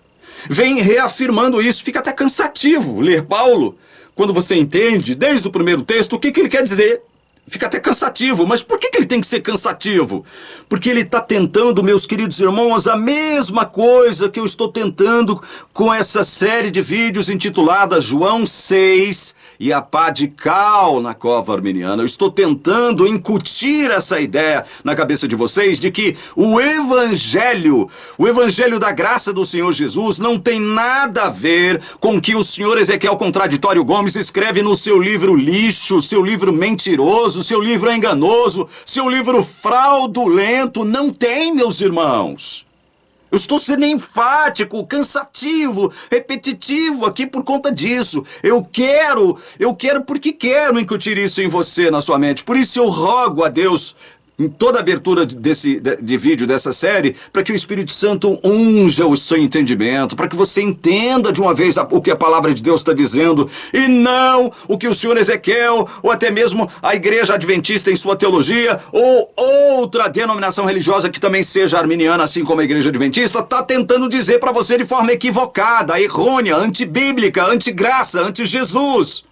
vem reafirmando isso. Fica até cansativo ler Paulo, quando você entende, desde o primeiro texto, o que ele quer dizer. Fica até cansativo. Mas por que ele tem que ser cansativo? Porque ele está tentando, meus queridos irmãos, a mesma coisa que eu estou tentando com essa série de vídeos intitulada João 6 e a pá de cal na cova arminiana. Eu estou tentando incutir essa ideia na cabeça de vocês de que o evangelho da graça do Senhor Jesus não tem nada a ver com o que o senhor Ezequiel Contraditório Gomes escreve no seu livro lixo, seu livro mentiroso, seu livro enganoso, seu livro fraudulento. Não tem, meus irmãos. Eu estou sendo enfático, cansativo, repetitivo aqui por conta disso. Eu quero porque quero incutir isso em você, na sua mente. Por isso eu rogo a Deus, em toda a abertura de vídeo dessa série, para que o Espírito Santo unja o seu entendimento, para que você entenda de uma vez o que a palavra de Deus está dizendo, e não o que o senhor Ezequiel, ou até mesmo a igreja adventista em sua teologia, ou outra denominação religiosa que também seja arminiana, assim como a igreja adventista, está tentando dizer para você de forma equivocada, errônea, antibíblica, antigraça, anti-Jesus.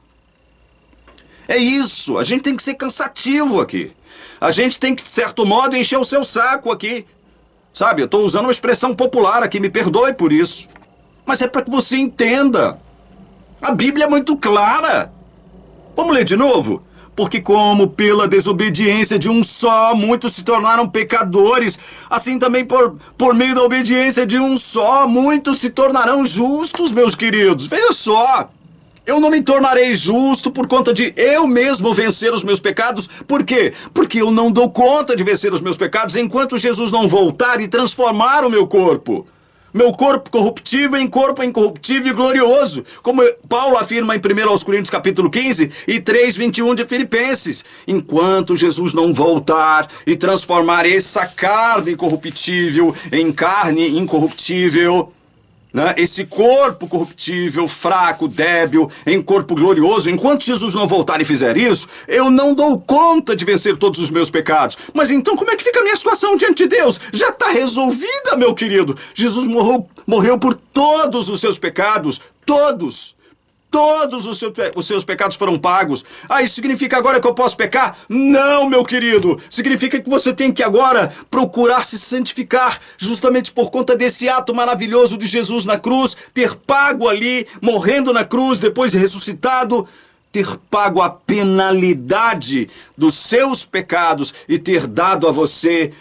É isso, a gente tem que ser cansativo aqui. A gente tem que, de certo modo, encher o seu saco aqui. Sabe, eu estou usando uma expressão popular aqui, me perdoe por isso. Mas é para que você entenda. A Bíblia é muito clara. Vamos ler de novo? Porque como pela desobediência de um só, muitos se tornaram pecadores, assim também por meio da obediência de um só, muitos se tornarão justos, meus queridos. Veja só. Eu não me tornarei justo por conta de eu mesmo vencer os meus pecados. Por quê? Porque eu não dou conta de vencer os meus pecados enquanto Jesus não voltar e transformar o meu corpo. Meu corpo corruptível em corpo incorruptível e glorioso. Como Paulo afirma em 1 Coríntios capítulo 15 e 3:21 de Filipenses. Enquanto Jesus não voltar e transformar essa carne corruptível em carne incorruptível, né? Esse corpo corruptível, fraco, débil, em corpo glorioso, enquanto Jesus não voltar e fizer isso, eu não dou conta de vencer todos os meus pecados. Mas então como é que fica a minha situação diante de Deus? Já está resolvida, meu querido. Jesus morreu por todos os seus pecados, todos. Todos os seus pecados foram pagos. Ah, isso significa agora que eu posso pecar? Não, meu querido. Significa que você tem que agora procurar se santificar, justamente por conta desse ato maravilhoso de Jesus na cruz, ter pago ali, morrendo na cruz, depois ressuscitado, ter pago a penalidade dos seus pecados e ter dado a você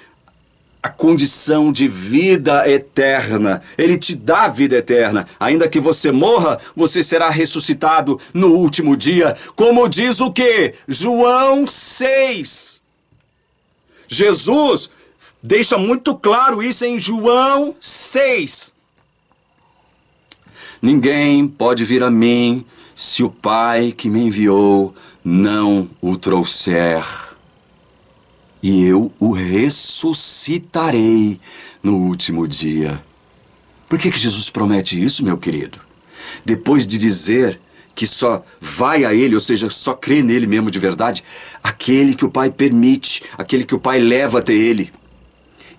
a condição de vida eterna. Ele te dá vida eterna. Ainda que você morra, você será ressuscitado no último dia. Como diz o quê? João 6. Jesus deixa muito claro isso em João 6. Ninguém pode vir a mim se o Pai que me enviou não o trouxer. E eu o ressuscitarei no último dia. Por que Jesus promete isso, meu querido? Depois de dizer que só vai a Ele, ou seja, só crê nele mesmo de verdade, aquele que o Pai permite, aquele que o Pai leva até Ele.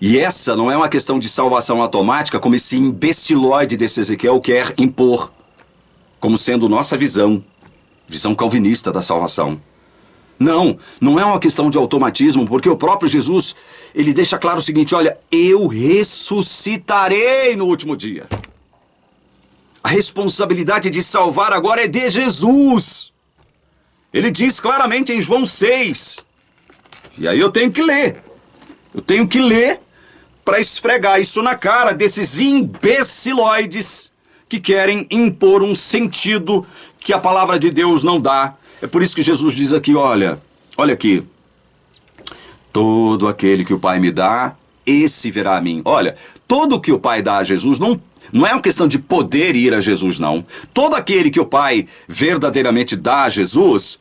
E essa não é uma questão de salvação automática, como esse imbecilóide desse Ezequiel quer impor, como sendo nossa visão calvinista da salvação. Não é uma questão de automatismo, porque o próprio Jesus, ele deixa claro o seguinte, olha, eu ressuscitarei no último dia. A responsabilidade de salvar agora é de Jesus. Ele diz claramente em João 6. E aí eu tenho que ler. Eu tenho que ler para esfregar isso na cara desses imbecilóides que querem impor um sentido que a palavra de Deus não dá. É por isso que Jesus diz aqui, olha aqui. Todo aquele que o Pai me dá, esse virá a mim. Olha, todo o que o Pai dá a Jesus não é uma questão de poder ir a Jesus, não. Todo aquele que o Pai verdadeiramente dá a Jesus,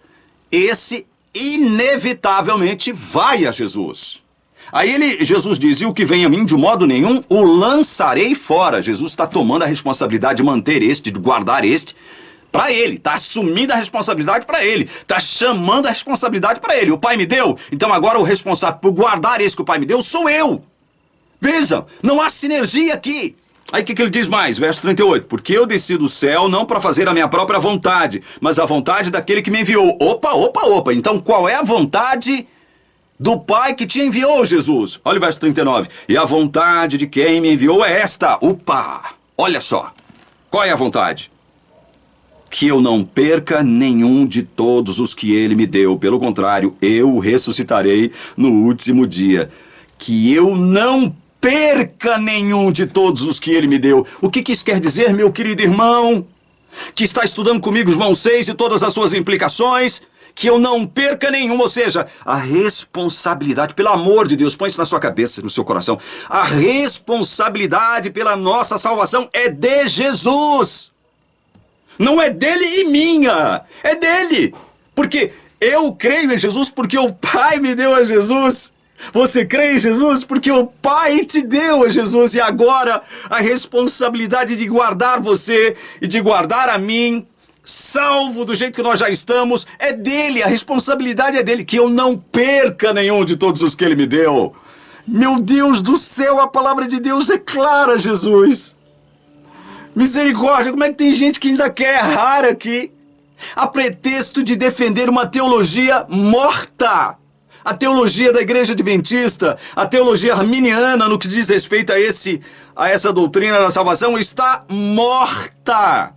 esse inevitavelmente vai a Jesus. Aí Jesus diz, e o que vem a mim de modo nenhum, o lançarei fora. Jesus está tomando a responsabilidade de manter este, de guardar este, para ele, está assumindo a responsabilidade para ele, está chamando a responsabilidade para ele. O Pai me deu, então agora o responsável por guardar esse que o Pai me deu sou eu. Vejam, não há sinergia aqui. Aí o que ele diz mais? Verso 38. Porque eu desci do céu não para fazer a minha própria vontade, mas a vontade daquele que me enviou. Opa. Então qual é a vontade do Pai que te enviou, Jesus? Olha o verso 39. E a vontade de quem me enviou é esta. Olha só. Qual é a vontade? Que eu não perca nenhum de todos os que ele me deu. Pelo contrário, eu o ressuscitarei no último dia. Que eu não perca nenhum de todos os que ele me deu. O que isso quer dizer, meu querido irmão? Que está estudando comigo João 6 e todas as suas implicações? Que eu não perca nenhum, ou seja, a responsabilidade, pelo amor de Deus, põe isso na sua cabeça, no seu coração. A responsabilidade pela nossa salvação é de Jesus. Não é dele e minha, é dele. Porque eu creio em Jesus porque o Pai me deu a Jesus. Você crê em Jesus porque o Pai te deu a Jesus. E agora a responsabilidade de guardar você e de guardar a mim, salvo do jeito que nós já estamos, é dele. A responsabilidade é dele. Que eu não perca nenhum de todos os que ele me deu. Meu Deus do céu, a palavra de Deus é clara, Jesus. Misericórdia, como é que tem gente que ainda quer errar aqui? A pretexto de defender uma teologia morta. A teologia da Igreja Adventista, a teologia arminiana no que diz respeito a essa doutrina da salvação está morta.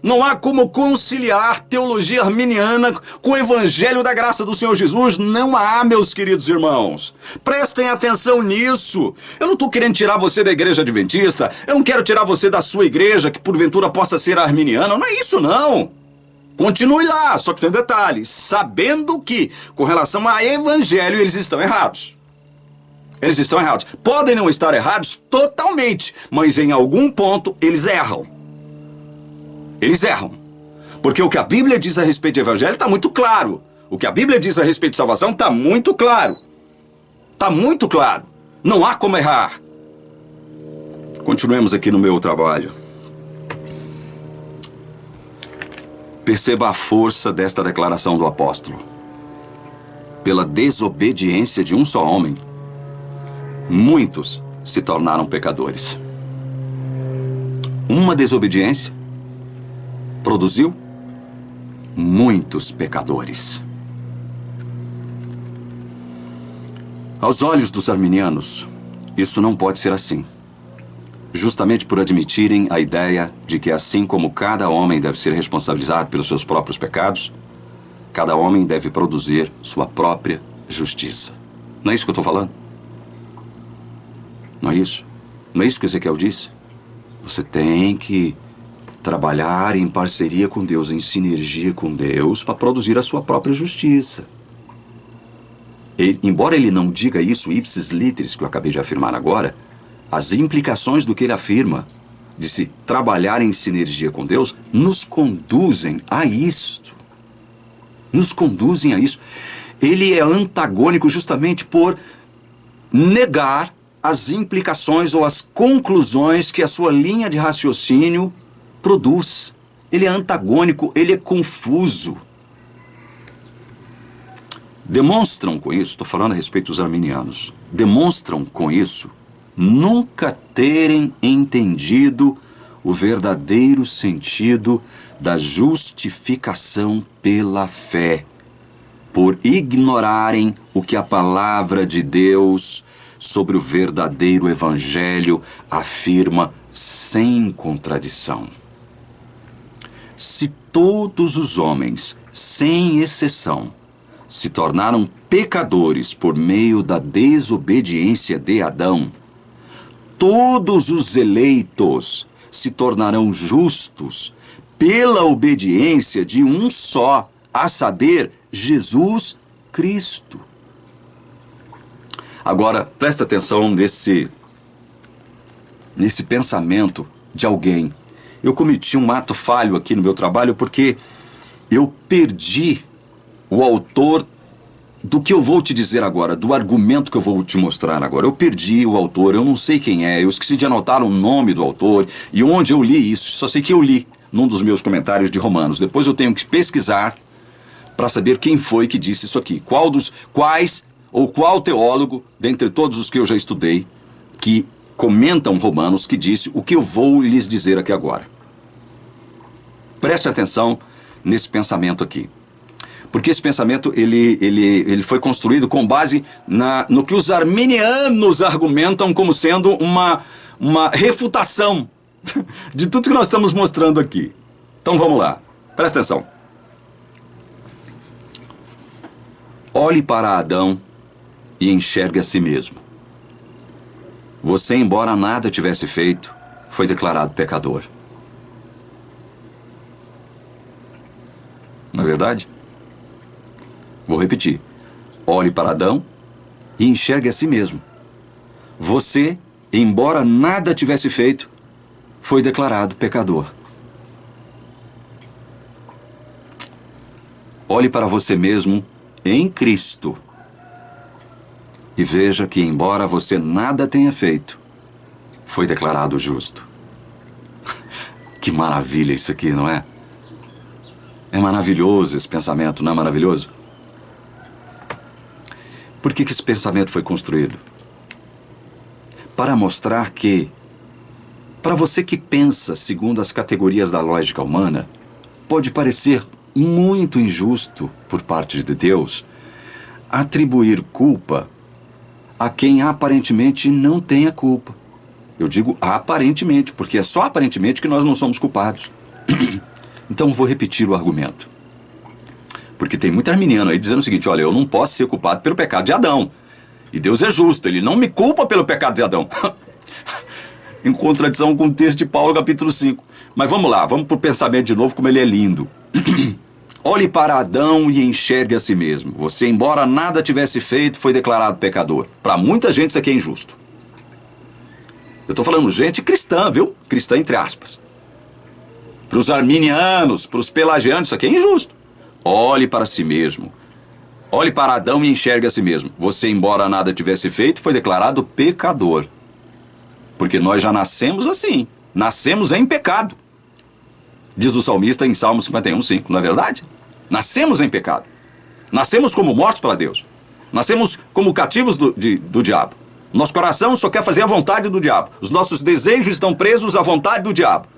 Não há como conciliar teologia arminiana com o evangelho da graça do Senhor Jesus. Não há, meus queridos irmãos. Prestem atenção nisso. Eu não estou querendo tirar você da Igreja Adventista. Eu não quero tirar você da sua igreja, que porventura possa ser arminiana. Não é isso, não. Continue lá, só que tem um detalhe. Sabendo que, com relação a evangelho, eles estão errados. Eles estão errados. Podem não estar errados totalmente, mas em algum ponto eles erram. Eles erram. Porque o que a Bíblia diz a respeito de evangelho está muito claro. O que a Bíblia diz a respeito de salvação está muito claro. Está muito claro. Não há como errar. Continuemos aqui no meu trabalho. Perceba a força desta declaração do apóstolo. Pela desobediência de um só homem, muitos se tornaram pecadores. Uma desobediência produziu muitos pecadores. Aos olhos dos arminianos, isso não pode ser assim. Justamente por admitirem a ideia de que assim como cada homem deve ser responsabilizado pelos seus próprios pecados, cada homem deve produzir sua própria justiça. Não é isso que eu estou falando? Não é isso? Não é isso que Ezequiel disse? Você tem que trabalhar em parceria com Deus, em sinergia com Deus, para produzir a sua própria justiça. Embora ele não diga isso ipsis literis, que eu acabei de afirmar agora, as implicações do que ele afirma, de se trabalhar em sinergia com Deus, nos conduzem a isto. Nos conduzem a isso. Ele é antagônico justamente por negar as implicações ou as conclusões que a sua linha de raciocínio produz. Ele é antagônico, ele é confuso. Demonstram com isso, estou falando a respeito dos arminianos, demonstram com isso nunca terem entendido o verdadeiro sentido da justificação pela fé, por ignorarem o que a palavra de Deus sobre o verdadeiro evangelho afirma sem contradição. Se todos os homens, sem exceção, se tornaram pecadores por meio da desobediência de Adão, todos os eleitos se tornarão justos pela obediência de um só, a saber, Jesus Cristo. Agora, presta atenção nesse pensamento de alguém. Eu cometi um ato falho aqui no meu trabalho porque eu perdi o autor do que eu vou te dizer agora, do argumento que eu vou te mostrar agora. Eu perdi o autor, eu não sei quem é, eu esqueci de anotar o nome do autor e onde eu li isso, só sei que eu li num dos meus comentários de Romanos. Depois eu tenho que pesquisar para saber quem foi que disse isso aqui. Qual teólogo, dentre todos os que eu já estudei, que comentam Romanos que disse o que eu vou lhes dizer aqui agora. Preste atenção nesse pensamento aqui. Porque esse pensamento ele foi construído com base no que os arminianos argumentam como sendo uma refutação de tudo que nós estamos mostrando aqui. Então vamos lá, presta atenção. Olhe para Adão e enxergue a si mesmo. Você, embora nada tivesse feito, foi declarado pecador. Não é verdade? Vou repetir. Olhe para Adão e enxergue a si mesmo. Você, embora nada tivesse feito, foi declarado pecador. Olhe para você mesmo em Cristo e veja que, embora você nada tenha feito, foi declarado justo. Que maravilha isso aqui, não é? É maravilhoso esse pensamento, não é maravilhoso? Por que esse pensamento foi construído? Para mostrar que, para você que pensa segundo as categorias da lógica humana, pode parecer muito injusto por parte de Deus atribuir culpa a quem aparentemente não tem a culpa. Eu digo aparentemente, porque é só aparentemente que nós não somos culpados. Então vou repetir o argumento. Porque tem muito arminiano aí dizendo o seguinte: olha, eu não posso ser culpado pelo pecado de Adão. E Deus é justo, ele não me culpa pelo pecado de Adão. Em contradição com o texto de Paulo, capítulo 5. Mas vamos lá, vamos para o pensamento de novo, como ele é lindo. Olhe para Adão e enxergue a si mesmo. Você, embora nada tivesse feito, foi declarado pecador. Para muita gente isso aqui é injusto. Eu estou falando gente cristã, viu? Cristã entre aspas. Para os arminianos, para os pelagianos, isso aqui é injusto. Olhe para si mesmo. Olhe para Adão e enxergue a si mesmo. Você, embora nada tivesse feito, foi declarado pecador. Porque nós já nascemos assim. Nascemos em pecado. Diz o salmista em Salmo 51:5, não é verdade? Nascemos em pecado. Nascemos como mortos para Deus. Nascemos como cativos do diabo. Nosso coração só quer fazer a vontade do diabo. Os nossos desejos estão presos à vontade do diabo.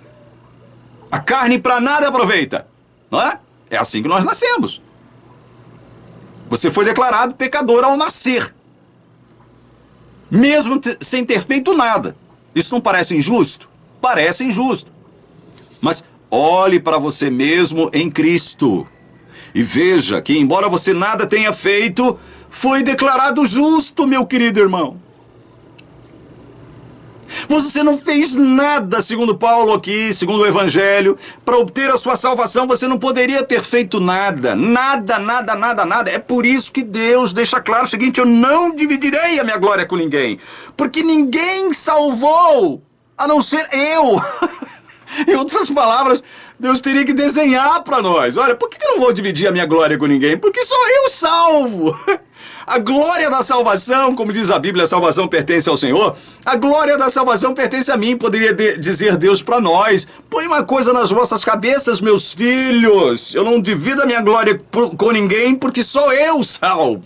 A carne para nada aproveita. Não é? É assim que nós nascemos. Você foi declarado pecador ao nascer. Mesmo sem ter feito nada. Isso não parece injusto? Parece injusto. Mas olhe para você mesmo em Cristo. E veja que, embora você nada tenha feito, foi declarado justo, meu querido irmão. Você não fez nada, segundo Paulo aqui, segundo o Evangelho. Para obter a sua salvação, você não poderia ter feito nada. Nada, nada, nada, nada. É por isso que Deus deixa claro o seguinte: eu não dividirei a minha glória com ninguém. Porque ninguém salvou, a não ser eu. Em outras palavras, Deus teria que desenhar para nós. Olha, por que eu não vou dividir a minha glória com ninguém? Porque só eu salvo. A glória da salvação, como diz a Bíblia, a salvação pertence ao Senhor. A glória da salvação pertence a mim, poderia dizer Deus para nós. Põe uma coisa nas vossas cabeças, meus filhos. Eu não divido a minha glória com ninguém, porque sou eu salvo.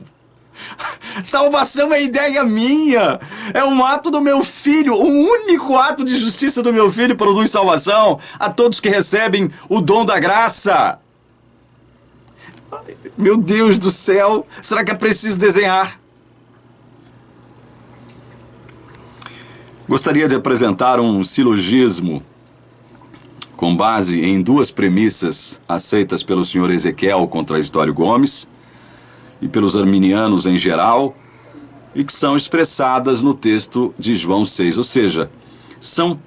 Salvação é ideia minha. É um ato do meu filho. O único ato de justiça do meu filho produz salvação a todos que recebem o dom da graça. Meu Deus do céu, será que é preciso desenhar? Gostaria de apresentar um silogismo com base em duas premissas aceitas pelo senhor Ezequiel Contraditório Gomes e pelos arminianos em geral, e que são expressadas no texto de João 6, ou seja, são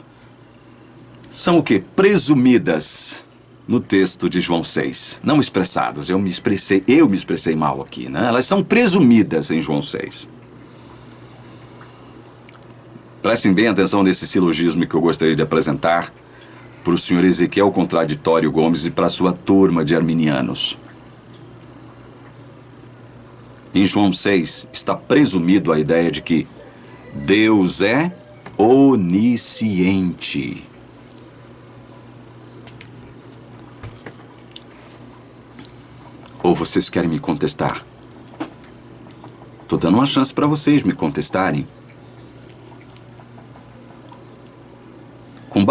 o quê? Presumidas no texto de João 6, não expressadas. Eu me expressei mal aqui, né? Elas são presumidas em João 6. Prestem bem atenção nesse silogismo que eu gostaria de apresentar para o senhor Ezequiel Contraditório Gomes e para a sua turma de arminianos. Em João 6 está presumido a ideia de que Deus é onisciente. Ou vocês querem me contestar? Estou dando uma chance para vocês me contestarem.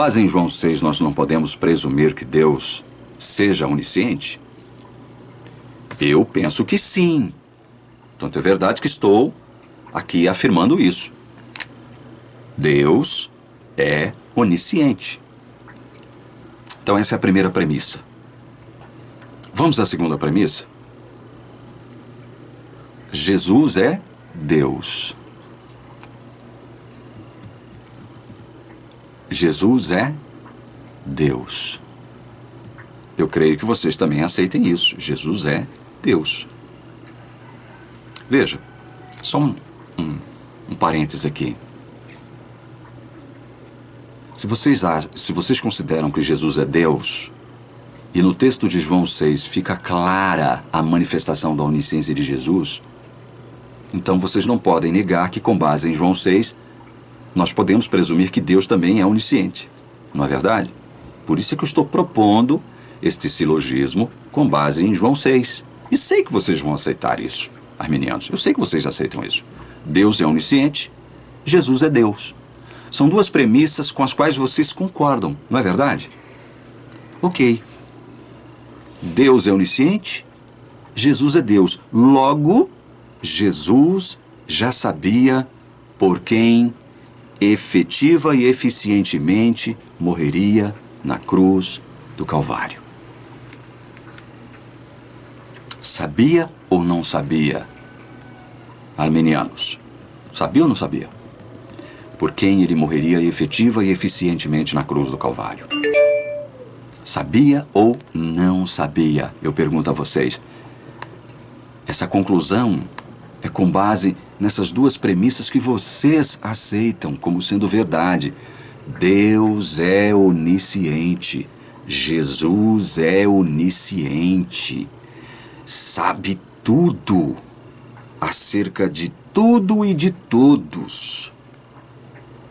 base em João 6, nós não podemos presumir que Deus seja onisciente? Eu penso que sim. Tanto é verdade que estou aqui afirmando isso. Deus é onisciente. Então essa é a primeira premissa. Vamos à segunda premissa? Jesus é Deus. Jesus é Deus. Eu creio que vocês também aceitem isso. Jesus é Deus. Veja, só um parêntese aqui. Se vocês consideram que Jesus é Deus, e no texto de João 6 fica clara a manifestação da onisciência de Jesus, então vocês não podem negar que, com base em João 6, nós podemos presumir que Deus também é onisciente. Não é verdade? Por isso é que eu estou propondo este silogismo com base em João 6. E sei que vocês vão aceitar isso, arminianos. Eu sei que vocês aceitam isso. Deus é onisciente, Jesus é Deus. São duas premissas com as quais vocês concordam, não é verdade? Ok. Deus é onisciente, Jesus é Deus. Logo, Jesus já sabia por quem efetiva e eficientemente morreria na cruz do Calvário. Sabia ou não sabia? Arminianos, sabia ou não sabia? Por quem ele morreria efetiva e eficientemente na cruz do Calvário. Sabia ou não sabia? Eu pergunto a vocês. Essa conclusão é com base nessas duas premissas que vocês aceitam como sendo verdade. Deus é onisciente. Jesus é onisciente. Sabe tudo acerca de tudo e de todos.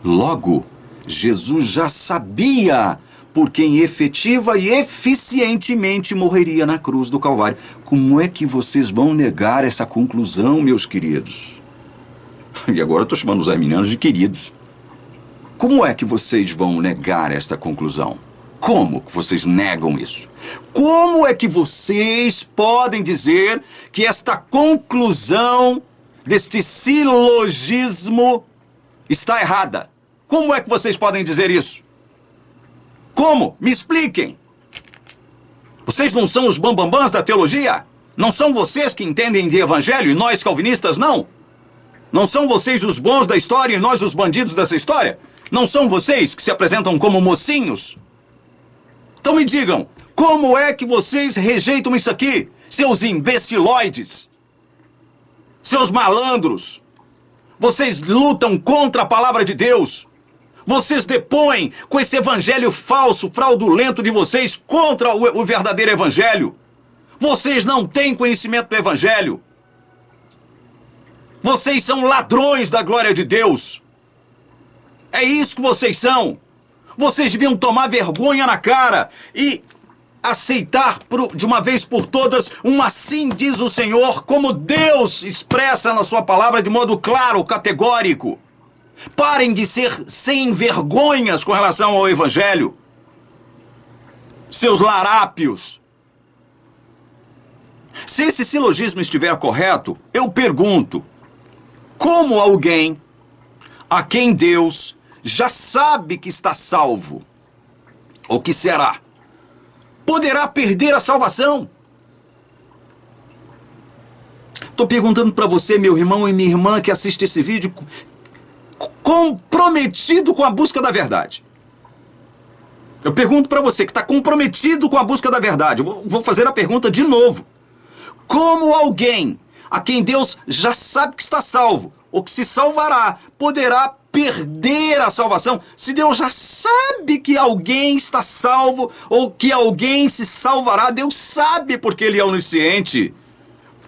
Logo, Jesus já sabia por quem efetiva e eficientemente morreria na cruz do Calvário. Como é que vocês vão negar essa conclusão, meus queridos? E agora eu estou chamando os arminianos de queridos. Como é que vocês vão negar esta conclusão? Como que vocês negam isso? Como é que vocês podem dizer que esta conclusão deste silogismo está errada? Como é que vocês podem dizer isso? Como? Me expliquem. Vocês não são os bambambãs da teologia? Não são vocês que entendem de evangelho e nós calvinistas não? Não são vocês os bons da história e nós os bandidos dessa história? Não são vocês que se apresentam como mocinhos? Então me digam, como é que vocês rejeitam isso aqui, seus imbeciloides? Seus malandros? Vocês lutam contra a palavra de Deus. Vocês depõem com esse evangelho falso, fraudulento de vocês contra o verdadeiro evangelho. Vocês não têm conhecimento do evangelho. Vocês são ladrões da glória de Deus. É isso que vocês são. Vocês deviam tomar vergonha na cara e aceitar de uma vez por todas um assim diz o Senhor, como Deus expressa na sua palavra de modo claro, categórico. Parem de ser sem vergonhas com relação ao evangelho. Seus larápios. Se esse silogismo estiver correto, eu pergunto, como alguém a quem Deus já sabe que está salvo, ou que será, poderá perder a salvação? Estou perguntando para você, meu irmão e minha irmã que assiste esse vídeo, comprometido com a busca da verdade. Eu pergunto para você que está comprometido com a busca da verdade. Eu vou fazer a pergunta de novo. Como alguém a quem Deus já sabe que está salvo, ou que se salvará, poderá perder a salvação? Se Deus já sabe que alguém está salvo, ou que alguém se salvará, Deus sabe porque Ele é onisciente.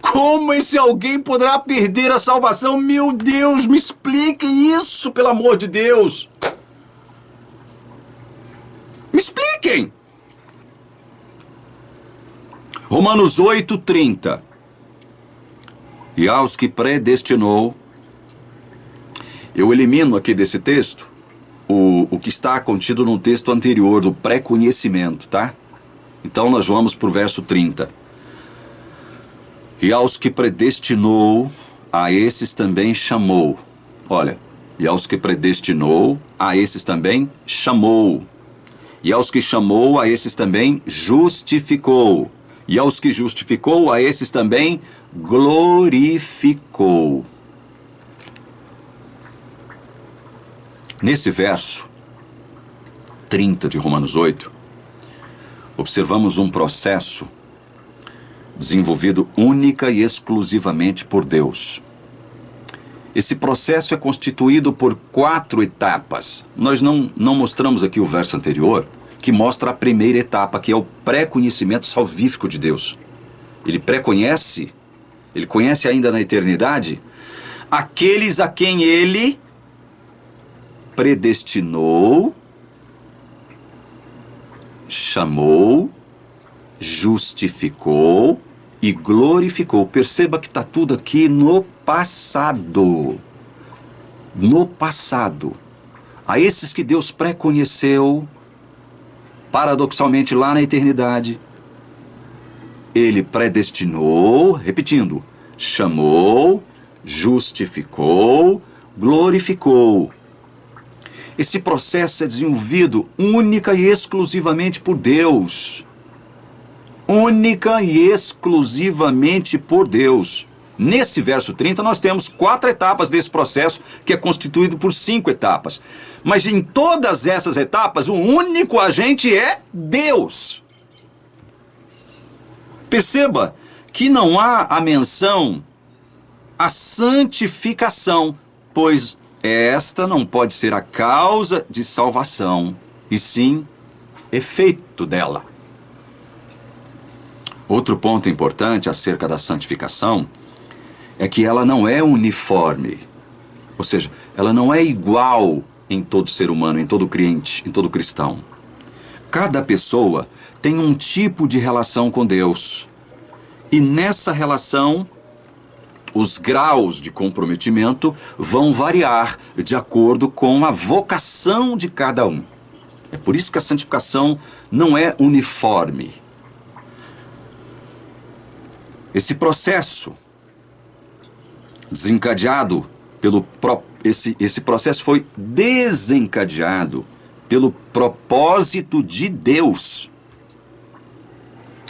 Como esse alguém poderá perder a salvação? Meu Deus, me expliquem isso, pelo amor de Deus. Me expliquem. Romanos 8:30. E aos que predestinou, eu elimino aqui desse texto o que está contido no texto anterior, do pré-conhecimento, tá? Então nós vamos para o verso 30. E aos que predestinou, a esses também chamou. Olha, e aos que predestinou, a esses também chamou. E aos que chamou, a esses também justificou. E aos que justificou, a esses também glorificou. Nesse verso 30 de Romanos 8, observamos um processo desenvolvido única e exclusivamente por Deus. Esse processo é constituído por 4 etapas. Nós não mostramos aqui o verso anterior, que mostra a primeira etapa, que é o pré-conhecimento salvífico de Deus. Ele pré-conhece, ele conhece ainda na eternidade, aqueles a quem ele predestinou, chamou, justificou e glorificou. Perceba que está tudo aqui no passado. No passado. A esses que Deus pré-conheceu, paradoxalmente lá na eternidade, ele predestinou, repetindo, chamou, justificou, glorificou. Esse processo é desenvolvido única e exclusivamente por Deus. Única e exclusivamente por Deus. Nesse verso 30 nós temos 4 etapas desse processo, que é constituído por 5 etapas. Mas em todas essas etapas, o único agente é Deus. Perceba que não há a menção à santificação, pois esta não pode ser a causa de salvação, e sim efeito dela. Outro ponto importante acerca da santificação é que ela não é uniforme, ou seja, ela não é igual em todo ser humano, em todo crente, em todo cristão. Cada pessoa tem um tipo de relação com Deus, e nessa relação os graus de comprometimento vão variar de acordo com a vocação de cada um. É por isso que a santificação não é uniforme. Esse processo desencadeado esse processo foi desencadeado pelo propósito de Deus.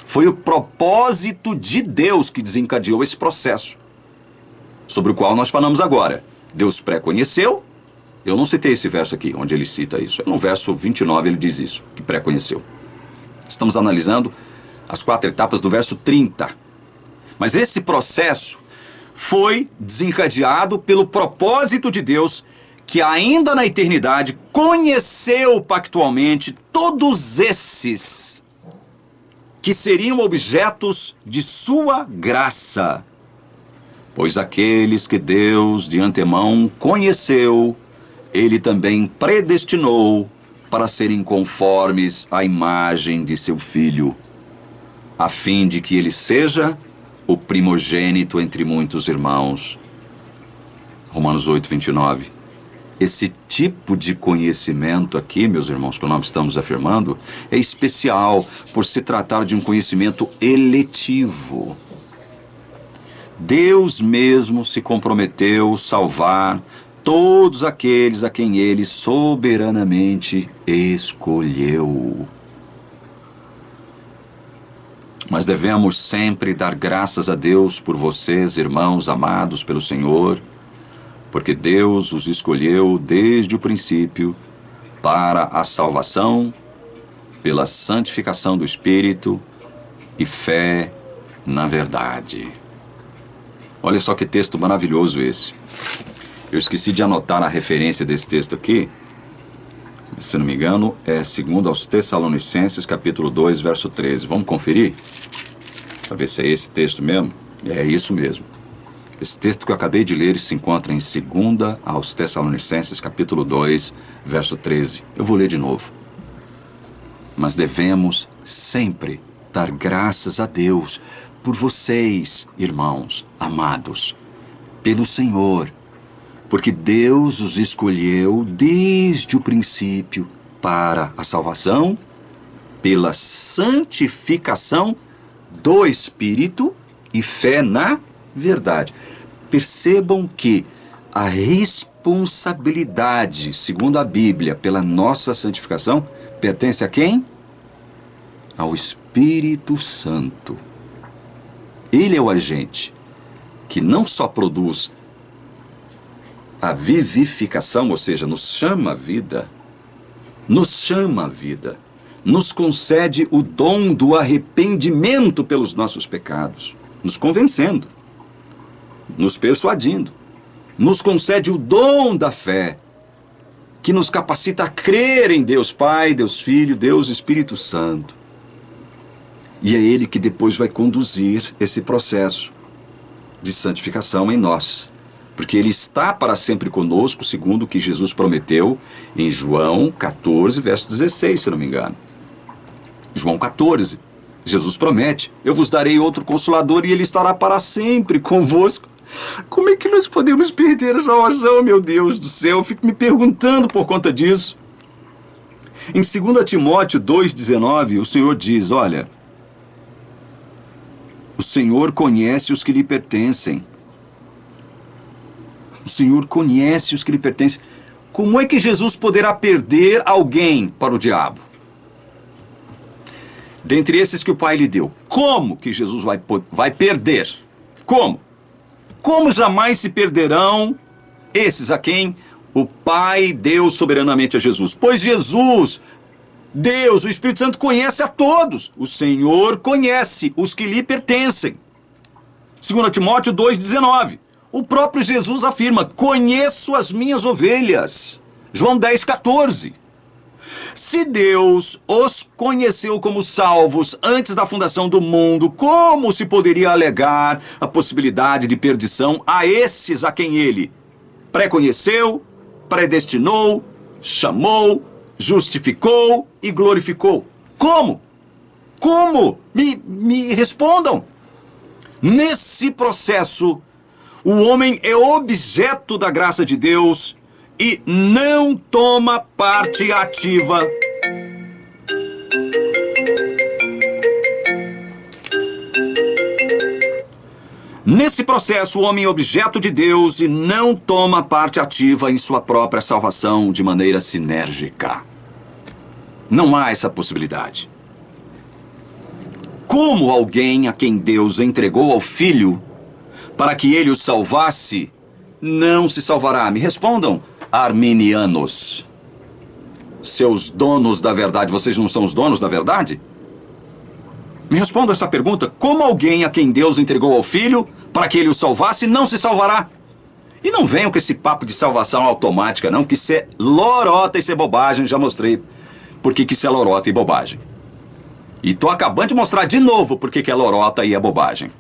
Foi o propósito de Deus que desencadeou esse processo, sobre o qual nós falamos agora. Deus pré-conheceu. Eu não citei esse verso aqui, onde ele cita isso. No verso 29 ele diz isso, que pré-conheceu. Estamos analisando as 4 etapas do verso 30. Mas esse processo foi desencadeado pelo propósito de Deus, que ainda na eternidade conheceu pactualmente todos esses que seriam objetos de sua graça. Pois aqueles que Deus de antemão conheceu, ele também predestinou para serem conformes à imagem de seu Filho, a fim de que ele seja o primogênito entre muitos irmãos. Romanos 8, 29. Esse tipo de conhecimento aqui, meus irmãos, que nós estamos afirmando, é especial por se tratar de um conhecimento eletivo. Deus mesmo se comprometeu a salvar todos aqueles a quem ele soberanamente escolheu. Mas devemos sempre dar graças a Deus por vocês, irmãos amados pelo Senhor, porque Deus os escolheu desde o princípio para a salvação, pela santificação do Espírito e fé na verdade. Olha só que texto maravilhoso esse. Eu esqueci de anotar a referência desse texto aqui. Se não me engano, é 2 aos Tessalonicenses, capítulo 2, verso 13. Vamos conferir? Para ver se é esse texto mesmo. É isso mesmo. Esse texto que eu acabei de ler se encontra em 2 aos Tessalonicenses, capítulo 2, verso 13. Eu vou ler de novo. Mas devemos sempre dar graças a Deus por vocês, irmãos amados, pelo Senhor, Porque Deus os escolheu desde o princípio para a salvação, pela santificação do Espírito e fé na verdade. Percebam que a responsabilidade, segundo a Bíblia, pela nossa santificação, pertence a quem? Ao Espírito Santo. Ele é o agente que não só produz a vivificação, ou seja, nos chama a vida, nos concede o dom do arrependimento pelos nossos pecados, nos convencendo, nos persuadindo, nos concede o dom da fé, que nos capacita a crer em Deus Pai, Deus Filho, Deus Espírito Santo. E é Ele que depois vai conduzir esse processo de santificação em nós. Porque Ele está para sempre conosco, segundo o que Jesus prometeu em João 14, verso 16, se não me engano. João 14, Jesus promete: eu vos darei outro Consolador e Ele estará para sempre convosco. Como é que nós podemos perder a salvação, meu Deus do céu? Eu fico me perguntando por conta disso. Em 2 Timóteo 2,19, o Senhor diz: olha, o Senhor conhece os que lhe pertencem. O Senhor conhece os que lhe pertencem. Como é que Jesus poderá perder alguém para o diabo? Dentre esses que o Pai lhe deu, como que Jesus vai perder? Como? Como jamais se perderão esses a quem o Pai deu soberanamente a Jesus? Pois Jesus, Deus, o Espírito Santo, conhece a todos. O Senhor conhece os que lhe pertencem. 2 Timóteo 2,19. O próprio Jesus afirma: conheço as minhas ovelhas. João 10,14. Se Deus os conheceu como salvos antes da fundação do mundo, como se poderia alegar a possibilidade de perdição a esses a quem Ele pré-conheceu, predestinou, chamou, justificou e glorificou? Como? Como? Me respondam. Nesse processo, o homem é objeto da graça de Deus e não toma parte ativa. Nesse processo, o homem é objeto de Deus e não toma parte ativa em sua própria salvação de maneira sinérgica. Não há essa possibilidade. Como alguém a quem Deus entregou ao Filho para que ele o salvasse, não se salvará? Me respondam, arminianos. Seus donos da verdade, vocês não são os donos da verdade? Me respondam essa pergunta: como alguém a quem Deus entregou ao Filho para que ele o salvasse, não se salvará? E não venham com esse papo de salvação automática, não, que isso é lorota, isso é bobagem, já mostrei porque que isso é lorota e bobagem. E tô acabando de mostrar de novo porque que é lorota e é bobagem.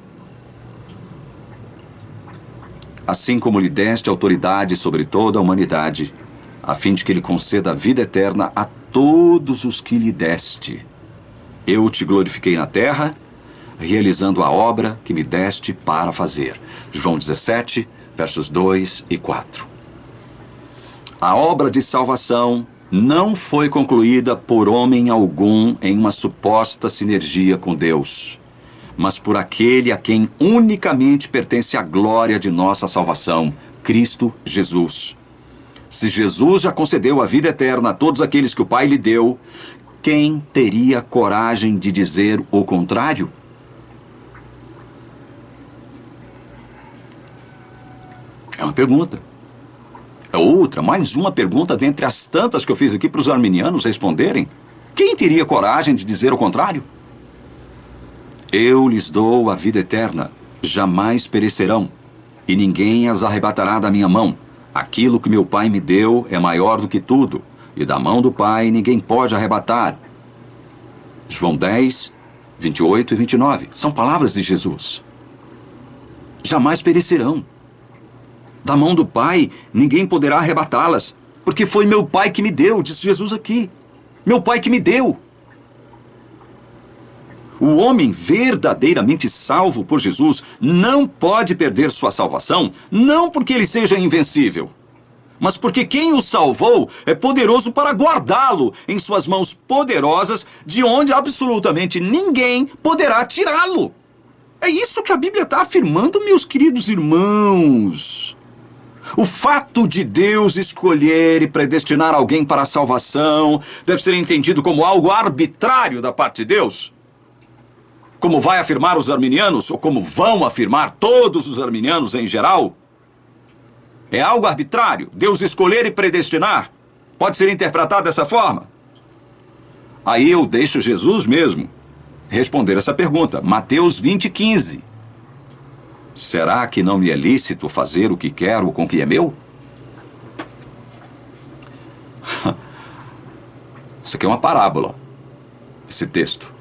Assim como lhe deste autoridade sobre toda a humanidade, a fim de que ele conceda a vida eterna a todos os que lhe deste. Eu te glorifiquei na terra, realizando a obra que me deste para fazer. João 17, versos 2 e 4. A obra de salvação não foi concluída por homem algum em uma suposta sinergia com Deus, mas por aquele a quem unicamente pertence a glória de nossa salvação, Cristo Jesus. Se Jesus já concedeu a vida eterna a todos aqueles que o Pai lhe deu, quem teria coragem de dizer o contrário? É uma pergunta. É outra, mais uma pergunta dentre as tantas que eu fiz aqui para os arminianos responderem. Quem teria coragem de dizer o contrário? Eu lhes dou a vida eterna, jamais perecerão, e ninguém as arrebatará da minha mão. Aquilo que meu Pai me deu é maior do que tudo, e da mão do Pai ninguém pode arrebatar. João 10, 28 e 29. São palavras de Jesus. Jamais perecerão. Da mão do Pai ninguém poderá arrebatá-las, porque foi meu Pai que me deu, disse Jesus aqui. Meu Pai que me deu. O homem verdadeiramente salvo por Jesus não pode perder sua salvação, não porque ele seja invencível, mas porque quem o salvou é poderoso para guardá-lo em suas mãos poderosas, de onde absolutamente ninguém poderá tirá-lo. É isso que a Bíblia está afirmando, meus queridos irmãos. O fato de Deus escolher e predestinar alguém para a salvação deve ser entendido como algo arbitrário da parte de Deus. Como vai afirmar os arminianos, ou como vão afirmar todos os arminianos em geral. É algo arbitrário. Deus escolher e predestinar. Pode ser interpretado dessa forma. Aí eu deixo Jesus mesmo responder essa pergunta. Mateus 20:15. Será que não me é lícito fazer o que quero com o que é meu? Isso aqui é uma parábola, esse texto.